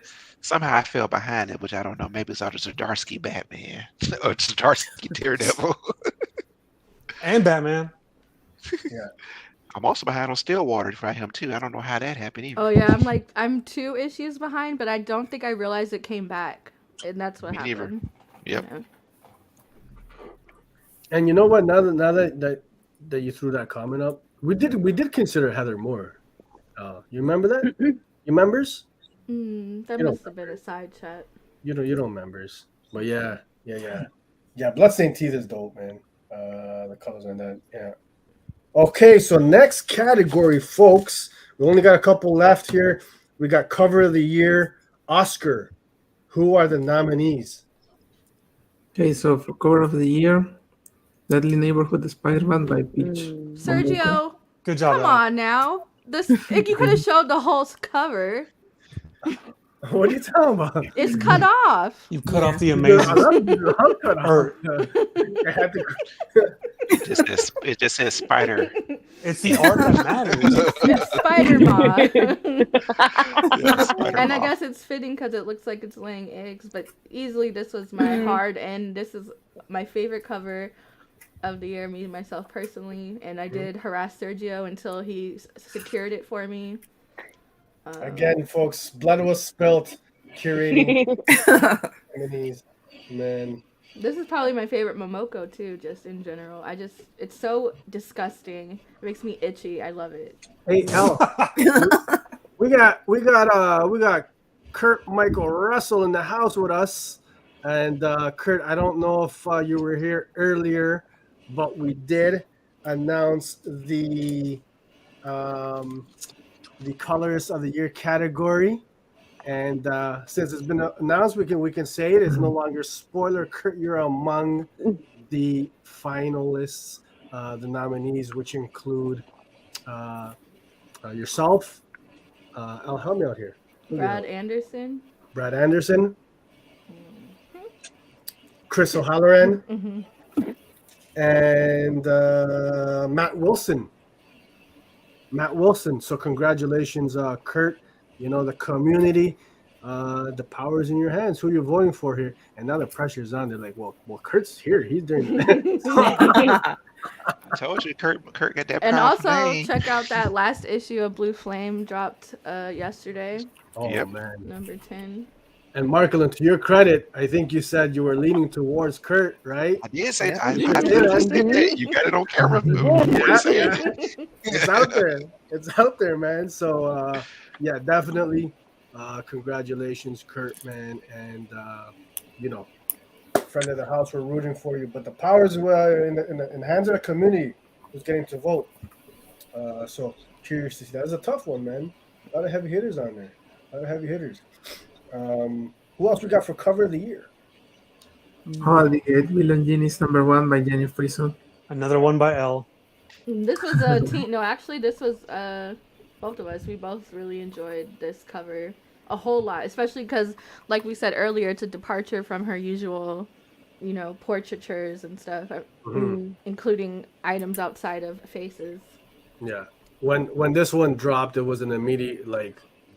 Somehow I fell behind it, which I don't know. Maybe it's out of Zdarsky Batman or Zdarsky Daredevil. And Batman. Yeah. I'm also behind on Stillwater for him too. I don't know how that happened either. Oh yeah, I'm 2 issues behind, but I don't think I realized it came back, and that's what Me neither. happened. Yep. Yeah. And you know what? Now that you threw that comment up, we did consider Heather Moore. You remember that? You members? That must have been a side chat. You don't members, but yeah. Bloodstained Teeth is dope, man. The colors on that, yeah. Okay, so next category, folks. We only got a couple left here. We got cover of the year, Oscar. Who are the nominees? Okay, so for cover of the year, Deadly Neighborhood Spider-Man by Peach. Sergio, Good job. come Al. on now. You could have showed the whole cover. What are you talking about? It's cut off. You cut off the amazing. Or- It just says Spider. It's the art that matters. It's Spider-Man. Spider And I Moth. guess it's fitting because it looks like it's laying eggs, but easily this was my hard end. This is my favorite cover of the year, me myself personally, and I did harass Sergio until he secured it for me. Again, folks, blood was spilt. Curating nominees, man. This is probably my favorite Momoko too, just in general. It's so disgusting. It makes me itchy. I love it. Hey, Al, we got Kurt Michael Russell in the house with us, and Kurt, I don't know if you were here earlier, but we did announce the colors of the year category. And since it's been announced, we can say it. It's no longer spoiler. Kurt, you're among the finalists, the nominees, which include yourself. Al, help me out here. Brad Anderson. Brad Anderson. Chris O'Halloran. And Matt Wilson. So congratulations, Kurt. You know, the community, the power's in your hands. Who you're voting for here. And now the pressure's on. They're like, well, Kurt's here. He's doing it. I told you, Kurt got that And powerful also name. check out that last issue of Blue Flame dropped yesterday, Oh Yep. man. number 10. And Marcolin, to your credit, I think you said you were leaning towards Kurt, right? I did say Yeah. I You did did, just say man. that. You got it on camera. Yeah, Say yeah. it. It's out there. It's out there, man. So yeah, definitely. Congratulations, Kurt, man. And you know, friend of the house, we're rooting for you. But the powers in the hands of the community who's getting to vote. So curious to see. That was a tough one, man. A lot of heavy hitters on there. A lot of heavy hitters. Who else we got for cover of the year? Oh, the 8 Million Genies #1 by Jenny Frison. Another one by L. This was a team. No, actually, this was both of us. We both really enjoyed this cover a whole lot, especially because, like we said earlier, it's a departure from her usual, portraitures and stuff, including items outside of faces. Yeah. When this one dropped, it was an immediate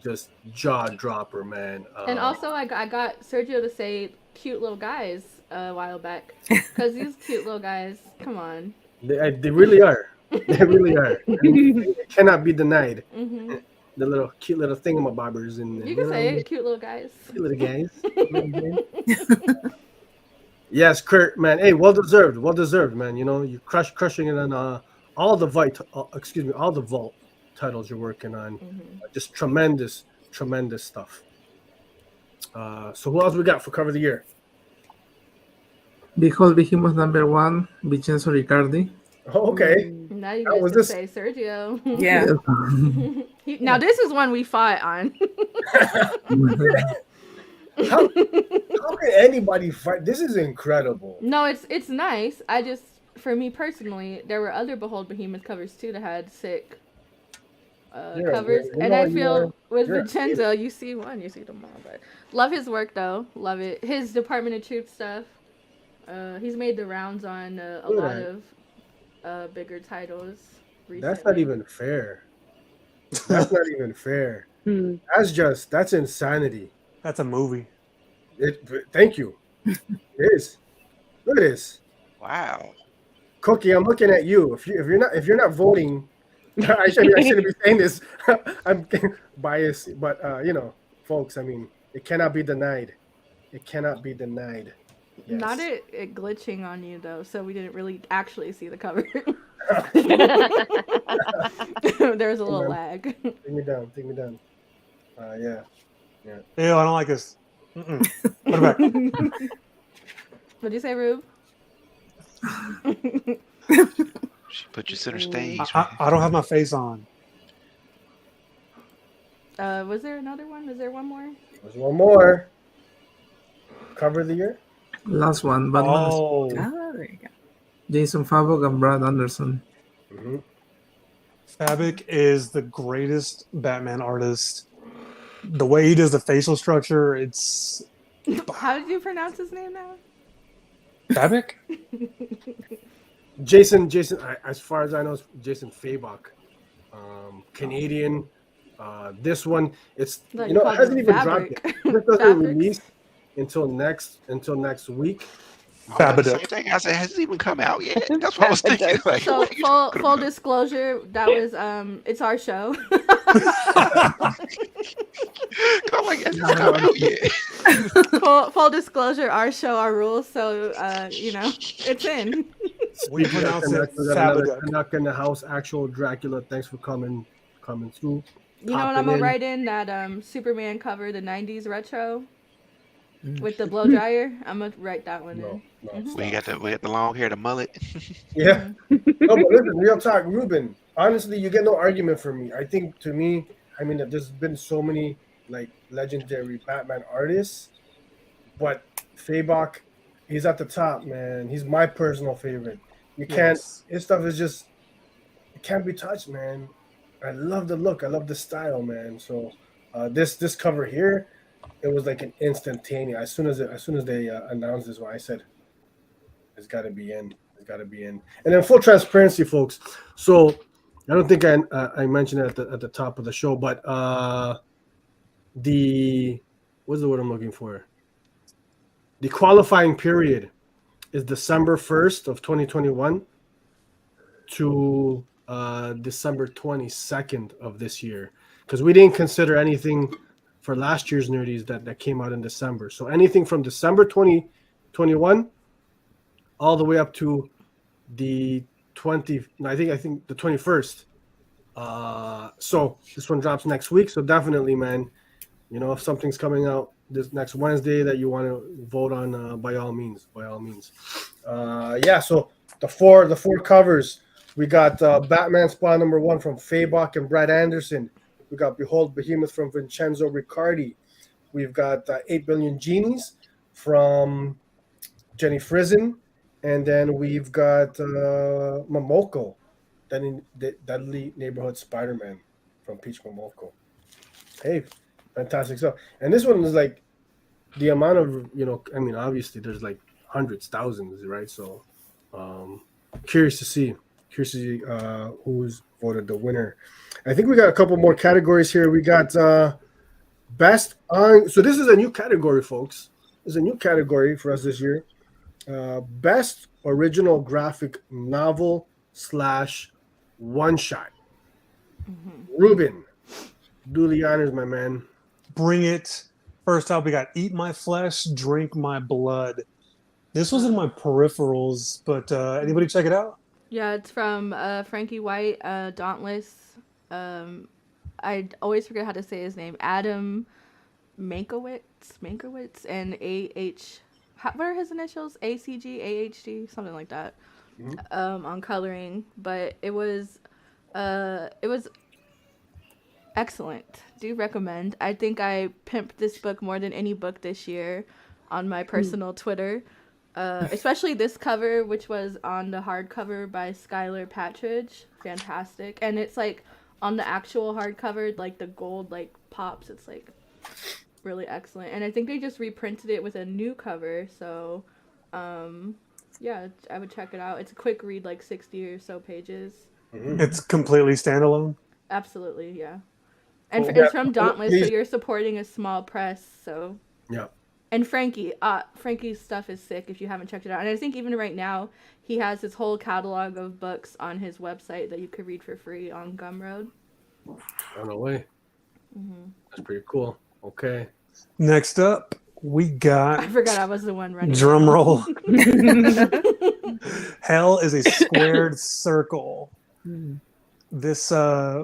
just jaw dropper, man. And also, I got Sergio to say cute little guys a while back, because these cute little guys, come on. They really are. They really are. It cannot be denied. Mm-hmm. The little cute little thingamabobbers and You can say it, cute little guys. Cute little guys. Yes, Kurt, man. Hey, well deserved, man. You're crushing it on all the vault titles you're working on. Just tremendous stuff. So who else we got for cover of the year? Behold Behemoth #1, Vincenzo Riccardi. Oh, okay. Now you How was get to this? say Sergio. Yeah. Now this is one we fought on. How can anybody fight? This is incredible. No, it's nice. For me personally, there were other Behold Behemoth covers too that had sick covers, and I feel with Vincenzo, you see them all. But love his work though, love it. His Department of Truth stuff. He's made the rounds on a lot of bigger titles recently. That's not even fair. That's not even fair. That's insanity. That's a movie. Thank you. It is. Look at this. Wow. Cookie, I'm looking at you. If you're not voting, I shouldn't be saying this. I'm biased, but folks, I mean, it cannot be denied. It cannot be denied. Yes. Not it glitching on you though, so we didn't really actually see the cover. There was a little lag. Take me down. Yeah. Ew, I don't like this. Put it back. What'd you say, Rube? She put you center stage. I don't have my face on. Was there another one? Is there one more? There's one more. Cover of the year? Last one, Batman. Oh, there you go. Jason Fabok and Brad Anderson. Mm-hmm. Fabok is the greatest Batman artist. The way he does the facial structure, it's... How did you pronounce his name now? Fabok? Jason, as far as I know, it's Jason Fabok. Canadian. This one, it hasn't even dropped yet. This doesn't release until next week. Same thing. I said, has it even come out yet? That's what I was thinking. Like, so full disclosure, that was it's our show. I'm like, has it come out yet? Full disclosure, our show, our rules. So it's in. We pronounce it Fabok. Fabok. Knock in the house, actual Dracula. Thanks for coming through. You know what I'm gonna write in that Superman cover, the '90s retro. With the blow dryer, I'm gonna write that one in. No, We got the long hair, the mullet. Yeah. No, but listen, real talk, Ruben. Honestly, you get no argument from me. I think to me, I mean, there's been so many legendary Batman artists, but Fabok, he's at the top, man. He's my personal favorite. You can't. His stuff is just, it can't be touched, man. I love the look. I love the style, man. So this cover here, it was like an instantaneous. As soon as they announced this one, I said, "It's got to be in. It's got to be in." And then full transparency, folks. So I don't think I mentioned it at the top of the show, but what's the word I'm looking for? The qualifying period is December 1st of 2021. to December 22nd of this year, because we didn't consider anything for last year's Nerdies that came out in December. So anything from December 2021 all the way up to the 20, I think the 21st. So this one drops next week. So definitely, man, you know, if something's coming out this next Wednesday that you want to vote on, by all means. Yeah. So the four covers, we got Batman Spawn #1 from Fabok and Brad Anderson. We got Behold Behemoth from Vincenzo Riccardi. We've got 8 Billion Genies from Jenny Frizen. And then we've got Momoko, Deadly Neighborhood Spider-Man from Peach Momoko. Hey, fantastic stuff. And this one is like the amount of, you know, I mean, obviously there's like hundreds, thousands, right? So curious to see who's voted the winner. I think we got a couple more categories here. We got best on. So this is a new category, folks. This is a new category for us this year. Best original graphic novel / one shot. Ruben, do the honors, my man. Bring it. First up, we got Eat My Flesh, Drink My Blood. This was in my peripherals, but anybody check it out? Yeah, it's from Frankie White, Dauntless. I always forget how to say his name. Adam Mankiewicz, and A.H. What are his initials? ACG, AHG, something like that. On coloring, but it was excellent. Do recommend. I think I pimped this book more than any book this year on my personal Twitter. Especially this cover, which was on the hardcover by Skylar Patridge. Fantastic. And it's like on the actual hardcover, like the gold like pops. It's like really excellent. And I think they just reprinted it with a new cover. So, yeah, I would check it out. It's a quick read, like 60 or so pages. It's completely standalone. Absolutely, yeah. And it's from Dauntless, so you're supporting a small press. So yeah. And Frankie's stuff is sick if you haven't checked it out. And I think even right now, he has his whole catalog of books on his website that you could read for free on Gumroad. On the way. That's pretty cool. Okay. Next up, we got... I forgot I was the one running. Drum roll. Hell is a squared circle. This, I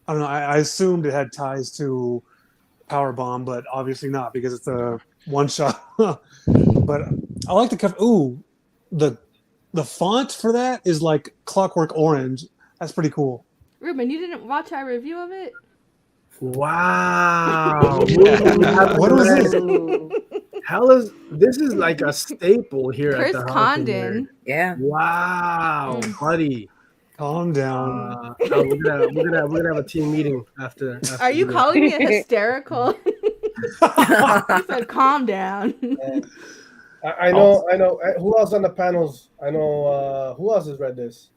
don't know, I assumed it had ties to Powerbomb, but obviously not because it's a one-shot. But I like the cover. Ooh, the font for that is like Clockwork Orange. That's pretty cool. Ruben, you didn't watch our review of it? Wow. What was this? This is like a staple here Chris at the Condon. Yeah. Wow, buddy. Calm down. We're gonna have a team meeting after Are you this. calling me hysterical? He said, "Calm down." I know. Who else on the panels? I know. Who else has read this?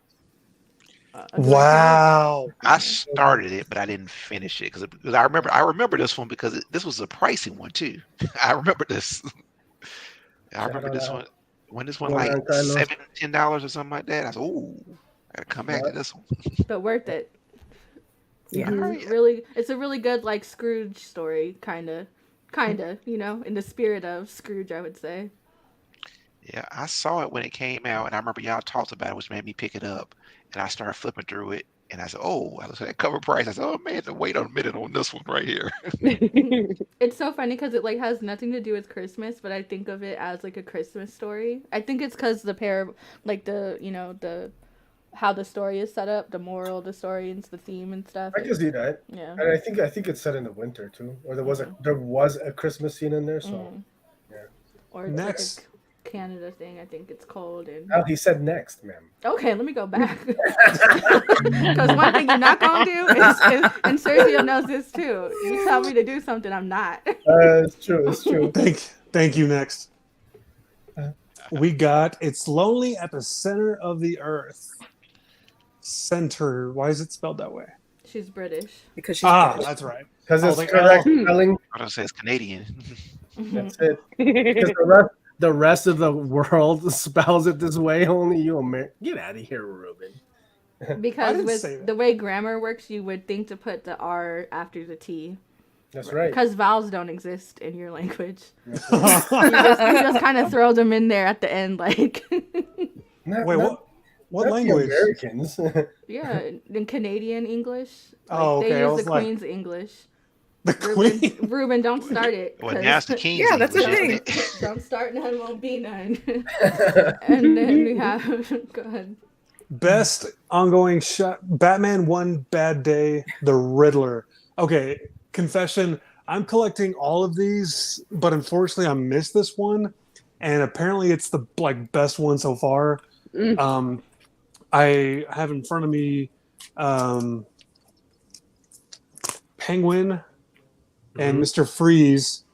Wow. I started it, but I didn't finish it because I remember this one because this was a pricey one too. I remember this. I remember this one when this one like $7-10 or something like that. I said, "Ooh, gotta come back to this one." But worth it. Yeah. It's a really good like Scrooge story, kind of, you know, in the spirit of Scrooge, I would say. Yeah, I saw it when it came out, and I remember y'all talked about it, which made me pick it up. And I started flipping through it, and I said, "Oh, I looked at that cover price. I said, oh man, to wait a minute on this one right here." It's so funny because it like has nothing to do with Christmas, but I think of it as like a Christmas story. I think it's because the pair, like the how the story is set up, the moral of the story and the theme and stuff. I can see that. Yeah. And I think it's set in the winter too, or there was a Christmas scene in there. So yeah. Or it's Next. like a Canada thing. I think it's cold and. Oh, he said next, ma'am. Okay, let me go back. Because one thing you're not gonna do is, and Sergio knows this too. You tell me to do something, I'm not. It's true. It's true. Thank you. Next, we got It's Lonely at the Center of the Earth. Center. Why is it spelled that way? She's British. Because she's British. That's right. Because it's like, correct spelling. I don't say it's Canadian. That's it. Because the rest of the world spells it this way. Only you, American. Get out of here, Ruben. Because didn't say with that. the way grammar works, you would think to put the R after the T. That's right. Because vowels don't exist in your language. That's right. You just kind of throw them in there at the end, like. Not, Wait, not, what not language? The Americans. Yeah, in Canadian English. Like, Oh, okay, they I use was the like- Queen's English. The Queen. Ruben, don't start it. Well, 'cause- now it's the King's Yeah, that's the English, thing. isn't it? Don't start, none won't be none. And then we have. Go ahead. Best ongoing shot. Batman One Bad Day. The Riddler. Okay, confession. I'm collecting all of these, but unfortunately, I missed this one, and apparently, it's the best one so far. I have in front of me Penguin and Mr. Freeze.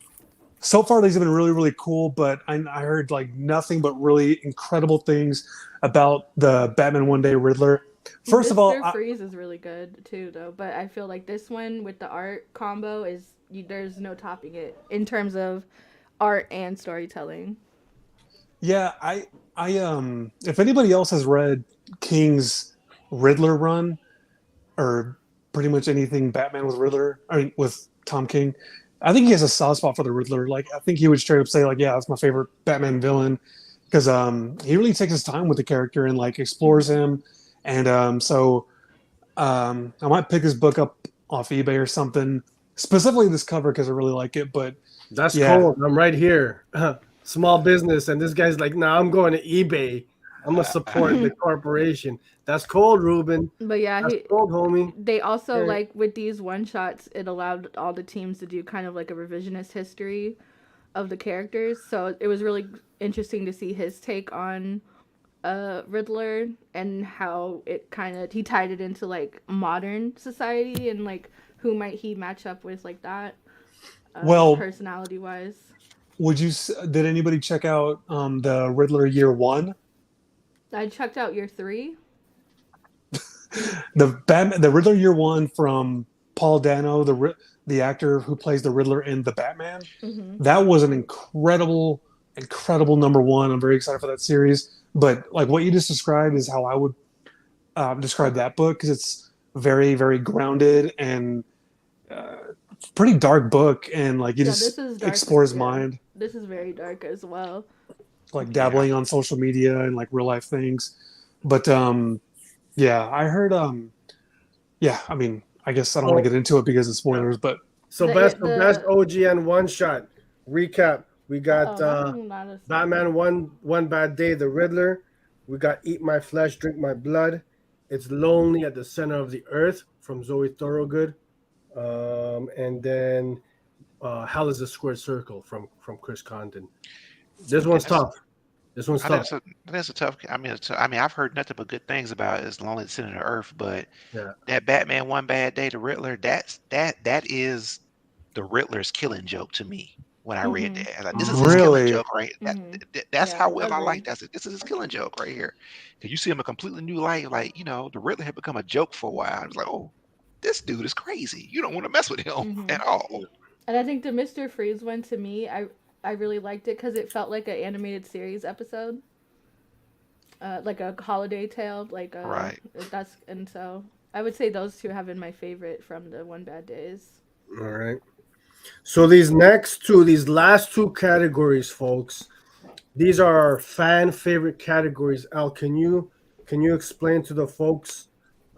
So far, these have been really, really cool, but I heard nothing but really incredible things about the Batman One Day Riddler. First of all, Mr. Freeze is really good too, though. But I feel like this one with the art combo there's no topping it in terms of art and storytelling. yeah, I if anybody else has read King's Riddler run, or pretty much anything Batman with Riddler, with Tom King, I think he has a soft spot for the Riddler. I think he would straight up say yeah, that's my favorite Batman villain, because he really takes his time with the character and explores him, and so I might pick his book up off eBay or something. Specifically this cover because I really like it, but That's yeah. cool. I'm right here. Small business, and this guy's like, "Nah, I'm going to eBay. I'm gonna support the corporation." That's cold, Ruben. But yeah, That's cold, homie. they also Yeah. with these one shots, it allowed all the teams to do kind of a revisionist history of the characters. So it was really interesting to see his take on Riddler and how it he tied it into modern society and who might he match up with that. Well, personality wise. did anybody check out the Riddler Year One? I checked out Year 3. The Riddler Year One from Paul Dano, the actor who plays the Riddler in The Batman. Mm-hmm. That was an incredible number one. I'm very excited for that series. But what you just described is how I would describe that book, because it's very, very grounded and pretty dark book, and you just explore his mind. This is very dark as well. Dabbling on social media and real life things. But yeah, I heard I mean, I guess I don't want to get into it because of spoilers, but So best OGN one shot recap. We got Batman one bad day, the Riddler. We got Eat My Flesh, Drink My Blood. It's Lonely at the Center of the Earth from Zoe Thorogood. And then Hell is a Squared Circle from Chris Condon. This one's tough. This one's tough. That's a tough. I mean, I've heard nothing but good things about it. It's Lonely at the Center of the Earth, but Yeah. that Batman One Bad Day, the Riddler, that is the Riddler's killing joke to me. When I read that, this is his killing joke, right? That's how well I like that. This is his killing joke right here. Because you see him a completely new light, the Riddler had become a joke for a while. I was like, oh, this dude is crazy. You don't want to mess with him at all. And I think the Mr. Freeze one, to me, I really liked it because it felt like an animated series episode, like a holiday tale, right. And so I would say those two have been my favorite from the One Bad Days. All right. So these last two categories, folks, these are our fan favorite categories. Al, can you explain to the folks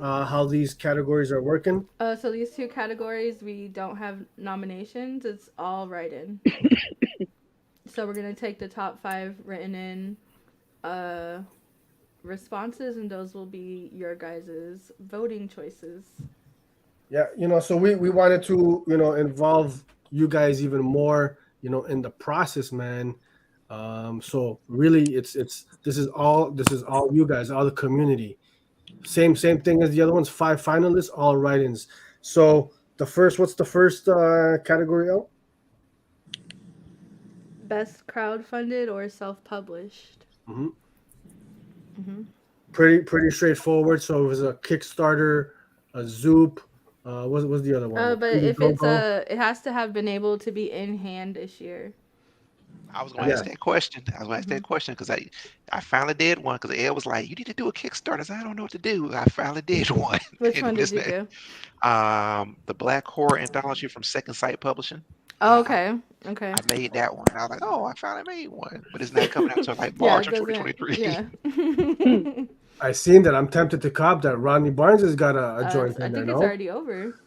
how these categories are working? So these two categories, we don't have nominations. It's all write-in. So we're going to take the top 5 written in responses, and those will be your guys' voting choices. Yeah, so we wanted to, involve you guys even more, in the process, man. So really this is all you guys, all the community. Same thing as the other ones, 5 finalists, all write-ins. So what's the first category out? Best crowdfunded or self-published. Pretty straightforward. So it was a Kickstarter, a Zoop. What was the other one? But if it's it has to have been able to be in hand this year. I was going to ask that question. I was going to ask that question because I finally did one because Ed was like, "You need to do a Kickstarter." I said, "I don't know what to do." I finally did one. Which And one did this- you do? The Black Horror Anthology from Second Sight Publishing. Oh, okay. Okay. I made that one. I was like, "Oh, I finally made one," but it's not coming out until like Yeah, March it of doesn't. 2023. Yeah. I seen that. I'm tempted to cop that. Rodney Barnes has got a joint I in there. think it's No, already over.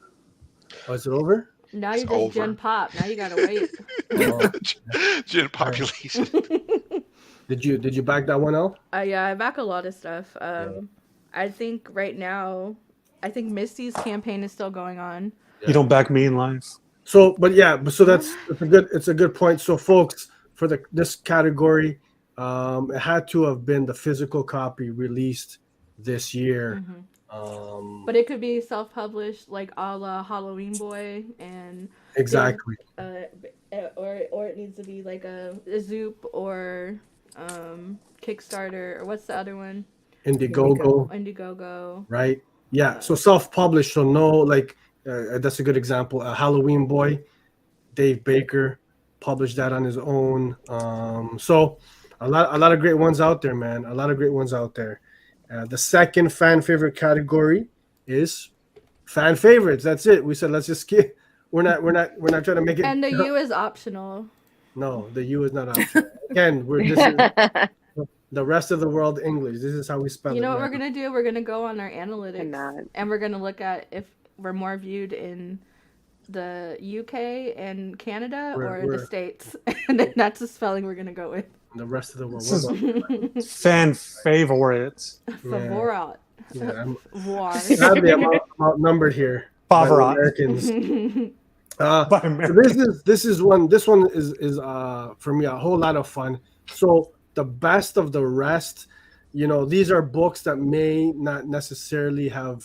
oh, is it over? Now It's you're just over. Gen Pop. Now you gotta wait. Oh, Gen population. did you back that one out? Yeah, I back a lot of stuff. I think right now, I think Misty's campaign is still going on. You don't back me in life. So, but that's a good point. So, folks, for this category, it had to have been the physical copy released this year. But it could be self-published, like a la Halloween Boy, and Exactly. or it needs to be like a Zoop or Kickstarter, or what's the other one? Indiegogo. Right. Yeah. So self-published. So no, like that's a good example. Halloween Boy, Dave Baker published that on his own. So a lot of great ones out there, man. A lot of great ones out there. The second fan favorite category is fan favorites. That's it. We said let's just skip. We're not trying to make it. And the U is optional. No, the U is not optional. Again, this is the rest of the world English. This is how we spell it. You know what man. we're gonna do? We're gonna go on our analytics, and we're gonna look at if we're more viewed in the UK and Canada or the States, and then that's the spelling we're gonna go with. The rest of the world. This is fan favorite. Favorite. Sadly, I'm outnumbered here. Favorite. Americans. So this one is for me a whole lot of fun. So the best of the rest, these are books that may not necessarily have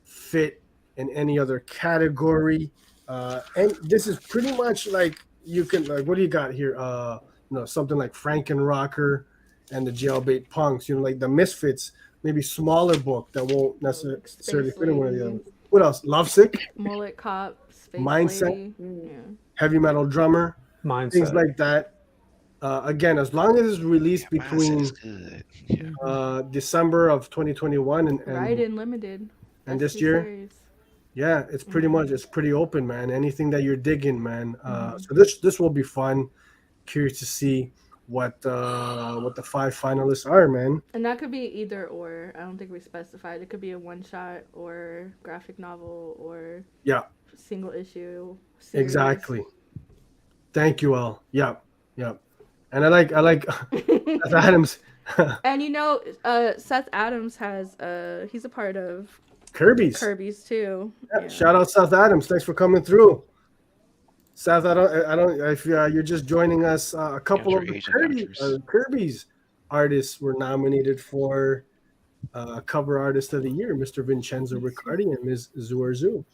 fit in any other category, and this is pretty much like you can what do you got here? Something like Frankenrocker and the Jailbait Punks. Like the Misfits, maybe smaller book that won't necessarily fit in one of the others. What else? Lovesick, Mullet Cop, Space Mindset, Lady. Heavy Metal Drummer, Mindset. things like that. Again, as long as it's released between December of 2021 and Ride in Limited and this year, series. Yeah, it's pretty much it's pretty open, man. Anything that you're digging, man. So this will be fun. Curious to see what the 5 finalists are, man. And that could be either or. I don't think we specified. It could be a one shot or graphic novel or single issue series. Exactly. Thank you all. Yep. And I like Seth Adams. And Seth Adams has he's a part of Kirby's too. Yeah. Shout out Seth Adams. Thanks for coming through. Seth, I don't. If you're just joining us, a couple of Kirby's artists were nominated for cover artist of the year, Mr. Vincenzo Riccardi and Ms. Zuarzu.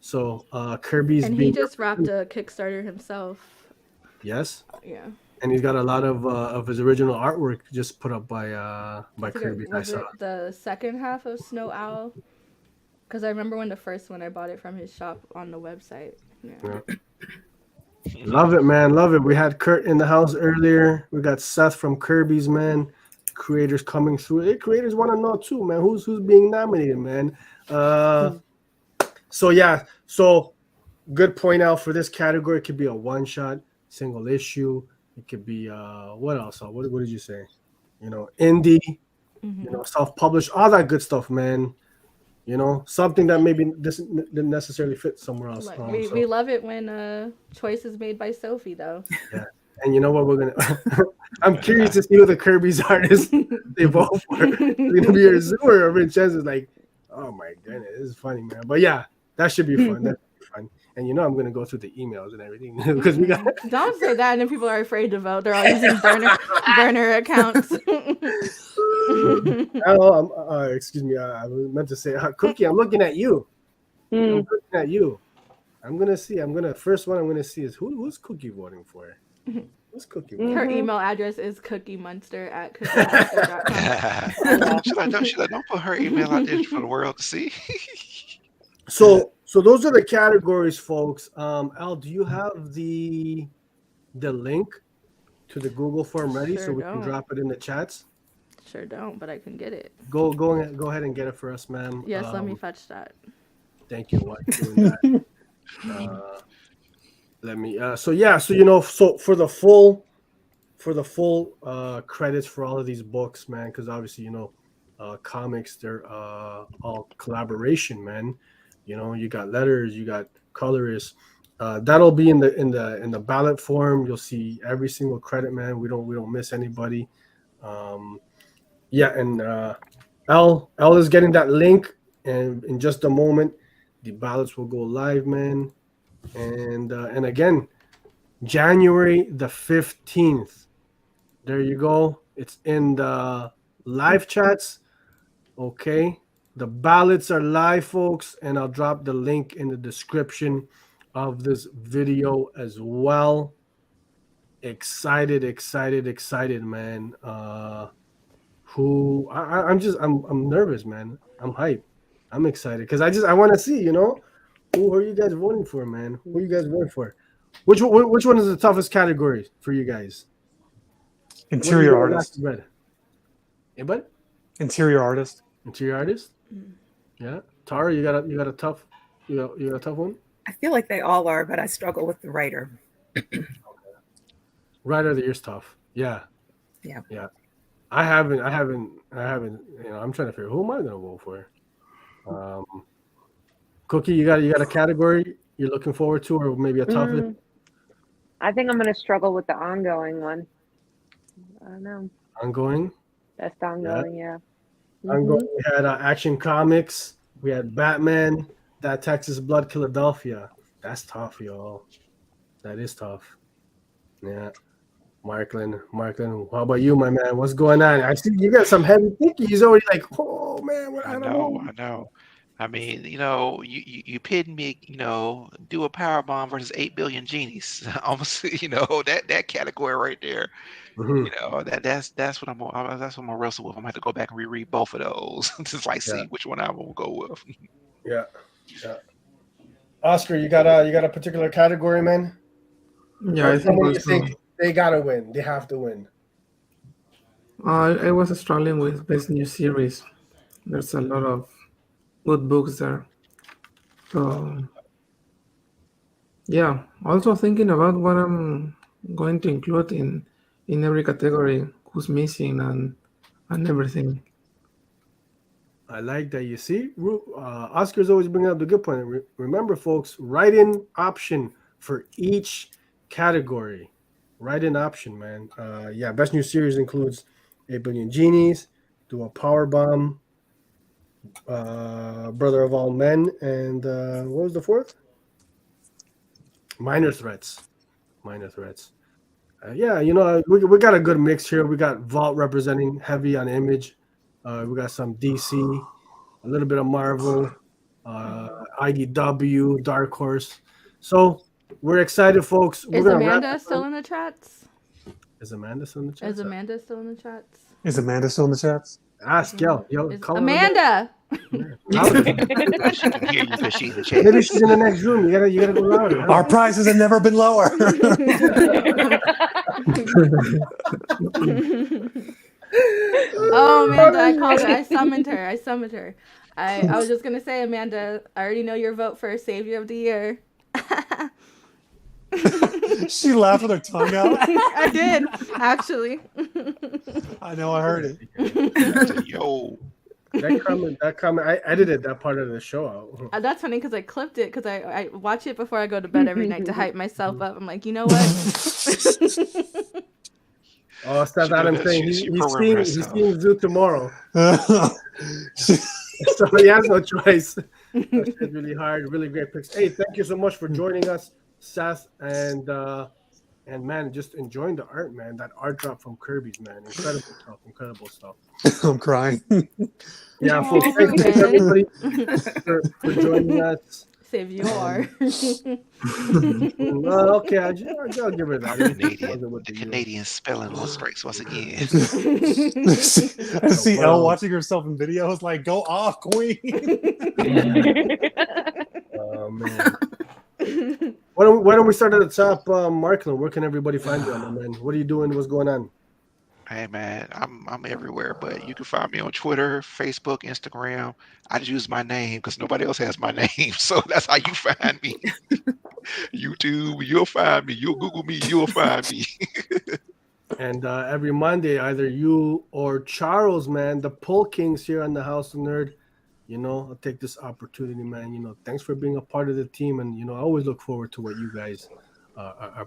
So Kirby's and he just wrapped a Kickstarter himself. Yes. Yeah. And he's got a lot of his original artwork just put up by Kirby. Was it the second half of Snow Owl? Because I remember when the first one I bought it from his shop on the website. Yeah. Love it, man. Love it. We had Kurt in the house earlier. We got Seth from Kirby's, man. Creators coming through. Hey, creators want to know too, man. Who's being nominated, man? So good point out for this category. It could be a one shot, single issue. It could be what else? What did you say? Indie, self-published, all that good stuff, man. Something that maybe didn't necessarily fit somewhere else. We love it when choice is made by Sophie, though. Yeah, and you know what we're gonna? I'm curious to see who the Kirby's artists they vote for. It's gonna be a Zoo or Vincenzo's like, oh my goodness, this is funny, man. But yeah, that should be fun. That's fun. And I'm gonna go through the emails and everything because we got. Don't say that, and then people are afraid to vote. They're all using burner accounts. Excuse me. I meant to say, Cookie. I'm looking at you. I'm looking at you. I'm gonna see. First one I'm gonna see is who's Cookie voting for? Who's Cookie? Her email address is cookiemonster@cookiemonster.com. Should I don't put her email out there for the world to see? So those are the categories, folks. Al, do you have the link to the Google form ready so Sure we can don't. drop it in the chats? Sure don't, but I can get it. Go ahead and get it for us, ma'am. Yes, let me fetch that. Thank you. While you're doing that, let me. So yeah, so you know, so for the full credits for all of these books, man, because obviously you know, comics they're all collaboration, man. You know, you got letters, you got colorists. That'll be in the ballot form. You'll see every single credit, man. We don't miss anybody. Yeah, and L is getting that link, and in just a moment, the ballots will go live, man. And again, January the 15th. There you go. It's in the live chats. Okay. The ballots are live, folks, and I'll drop the link in the description of this video as well. Excited, man. I'm nervous, man. I'm hyped. I'm excited because I want to see, you know, who are you guys voting for, man? Who are you guys voting for? Which one is the toughest category for you guys? Interior artist. Anybody? Interior artist. Interior artist? Yeah. Tara, you got a tough one? I feel like they all are, but I struggle with the writer. Writer of the year's tough. Yeah. Yeah. I haven't. You know, I'm trying to figure who am I gonna vote for. Cookie, you got a category you're looking forward to, or maybe a tough? I think I'm gonna struggle with the ongoing one. I don't know. Ongoing. Best ongoing, yeah. Ongoing. We had Action Comics. We had Batman. That Texas Blood, Philadelphia. That's tough, y'all. That is tough. Yeah. Marklin, how about you, my man? What's going on? I see you got some heavy thinking. He's already like, oh man, I know. I mean, you know, you pitting me, you know, do a power bomb versus 8 billion genies. Almost, you know, that category right there. Mm-hmm. You know, that's what I'm gonna wrestle with. I'm gonna have to go back and reread both of those to see which one I will go with. Yeah. Oscar, you got a particular category, man? Yeah, I think they gotta win. They have to win. I was struggling with best new series. There's a lot of good books there. So yeah, also thinking about what I'm going to include in every category, who's missing and everything. I like that. You see, Oscar's always bringing up the good point. Remember, folks, write-in option for each category. Write-in option, man. Yeah, best new series includes 8 Billion Genies, Do a Power Bomb, Brother of All Men, and what was the fourth? Minor Threats. Yeah, you know, we got a good mix here. We got Vault representing heavy on Image. We got some DC, a little bit of Marvel, IDW, Dark Horse. So we're excited, folks. Is Amanda still in the chats? Is Amanda still in the chats? Is Amanda still in the chats? Is Amanda still in the chats? Ask yo. Amanda. She can hear you, but she's in the chat. Maybe she's in the next room. You gotta go louder. Our prices have never been lower. Oh, Amanda, I called her. I summoned her. I was just gonna say, Amanda, I already know your vote for Savior of the Year. She laughed with her tongue out. I did, actually. I know, I heard it. Yo. That comment, I edited that part of the show out. That's funny because I clipped it because I watch it before I go to bed every night to hype myself up. I'm like, you know what? Oh, Steph Adams saying he's seeing Zoo tomorrow. So he has no choice. That's really hard, really great picks. Hey, thank you so much for joining us, Seth, and man, just enjoying the art, man. That art drop from Kirby's, man, incredible stuff. I'm crying. Yeah, thanks everybody for joining us. Save you are. Well, okay, I'll give her that. The Canadian spelling on strikes once again. I see Elle watching herself in videos like, go off, queen. Oh, man. Why don't we start at the top, Marklin? Where can everybody find you, my man? What are you doing? What's going on? Hey man, I'm everywhere, but you can find me on Twitter, Facebook, Instagram. I just use my name because nobody else has my name, so that's how you find me. YouTube, you'll find me. You'll Google me, you'll find me. And every Monday, either you or Charles, man, the Pull Kings here on the House of Nerd. I'll take this opportunity, man. Thanks for being a part of the team, and I always look forward to what you guys are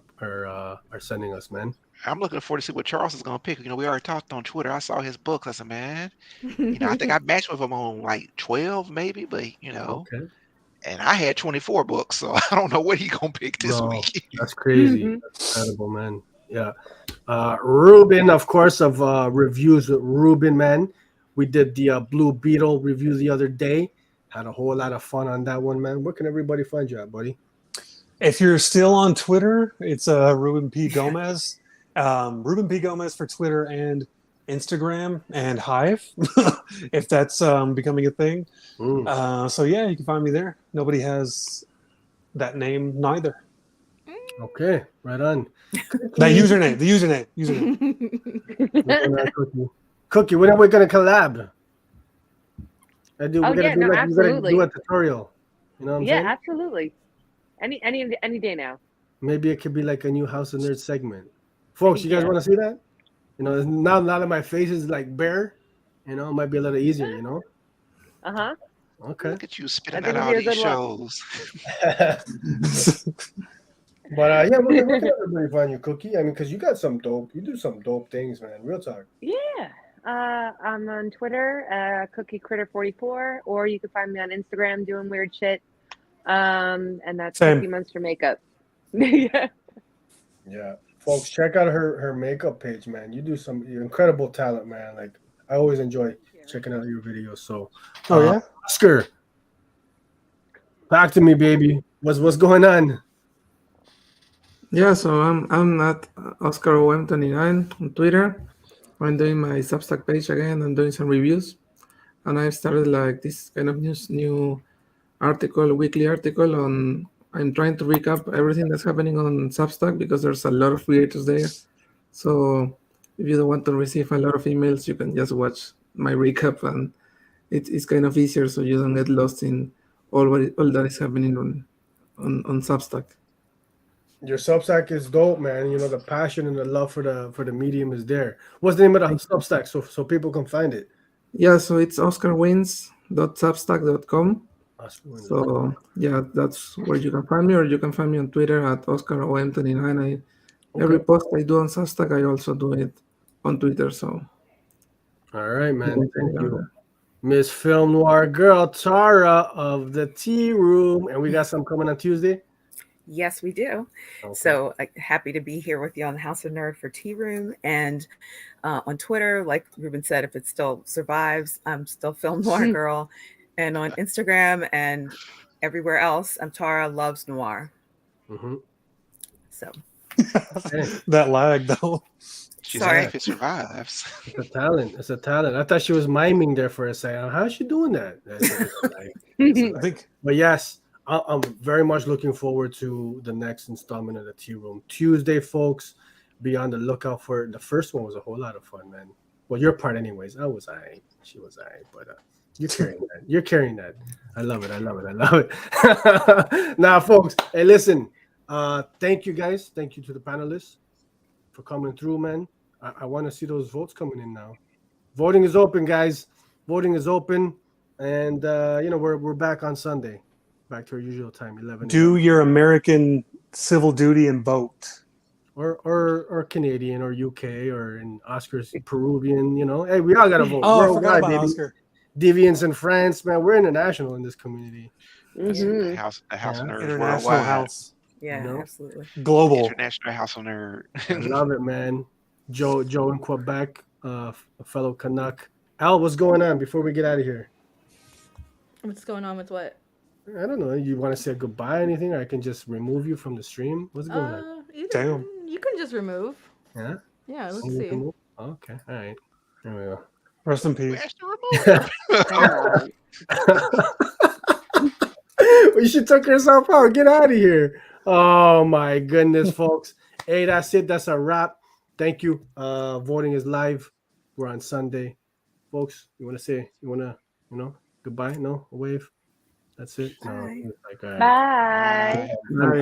sending us, man. I'm looking forward to see what Charles is gonna pick. We already talked on Twitter. I saw his books. I said, man, I think I matched with him on like 12 maybe, but Okay. and I had 24 books, so I don't know what he gonna pick this Bro, week. that's crazy. That's incredible, man. Yeah. Ruben, of course, of reviews with Ruben, man. We did the Blue Beetle review the other day. Had a whole lot of fun on that one, man. Where can everybody find you at, buddy? If you're still on Twitter, it's Ruben P. Gomez. Ruben P. Gomez for Twitter and Instagram and Hive, if that's becoming a thing. So yeah, you can find me there. Nobody has that name neither. Okay, right on. That username, the username. Cookie, when are we gonna collab? We absolutely. do a tutorial. You know what I'm saying? Yeah, absolutely. Any day now. Maybe it could be like a new House of Nerds segment. Folks, you guys want to see that? Now that my face is like bare, it might be a little easier, Uh-huh. Okay. Look at you spitting out all these shows. But where can everybody find you, Cookie? I mean, because you do some dope things, man. Real talk. Yeah. I'm on Twitter, Cookie Critter 44, or you can find me on Instagram doing weird shit. And that's Same. Cookie Monster Makeup. Yeah. Yeah. Folks, check out her makeup page, man. You do some incredible talent, man. Like, I always enjoy checking out your videos. So, yeah, Oscar, back to me, baby. What's going on? Yeah, so I'm at OscarOM29 on Twitter. I'm doing my Substack page again. I'm doing some reviews, and I've started like this kind of new weekly article on. I'm trying to recap everything that's happening on Substack because there's a lot of creators there. So if you don't want to receive a lot of emails, you can just watch my recap, and it's kind of easier so you don't get lost in all that is happening on Substack. Your Substack is dope, man. The passion and the love for the medium is there. What's the name of the Substack so people can find it? Yeah, so it's oscarwins.substack.com. So yeah, that's where you can find me, or you can find me on Twitter at OscarOM29. Every post I do on Substack, I also do it on Twitter. So all right, man. Thank you. Miss Film Noir girl Tara of the Tea Room. And we got some coming on Tuesday. Yes, we do. Okay. So happy to be here with you on the House of Nerd for Tea Room. And on Twitter, like Ruben said, if it still survives, I'm still Film Noir Girl. And on Instagram and everywhere else, I'm Tara Loves Noir. Mm-hmm. So that lag though. She's sorry if it survives. It's a talent. I thought she was miming there for a second. How's she doing that? I think. But yes. I'm very much looking forward to the next installment of the Tea Room Tuesday, folks. Be on the lookout for it. The first one was a whole lot of fun, man. Well, your part, anyways. I was alright. She was alright, but you're carrying that. You're carrying that. I love it. Now, folks, hey, listen. Thank you, guys. Thank you to the panelists for coming through, man. I want to see those votes coming in now. Voting is open, guys. Voting is open, and we're back on Sunday. Back to our usual time, 11. Do your American civil duty and vote. Or Canadian or UK or in Oscar's Peruvian, Hey, we all got to vote. Oh, I forgot about Oscar. Deviants in France, man. We're international in this community. Mm-hmm. House of Nerd. International worldwide. House. Yeah, absolutely. Global. International House of Nerd. I love it, man. Joe in Quebec, a fellow Canuck. Al, what's going on before we get out of here? What's going on with what? I don't know. You want to say goodbye or anything, or I can just remove you from the stream? What's going on? Damn. You can just remove. Yeah? Yeah, let's see. Okay, all right. There we go. Rest in peace. You should tuck yourself out. Get out of here. Oh my goodness, folks. Hey, that's it. That's a wrap. Thank you. Voting is live. We're on Sunday. Folks, goodbye? No, a wave. That's it. No. Bye. It's like, all right. Bye. Bye.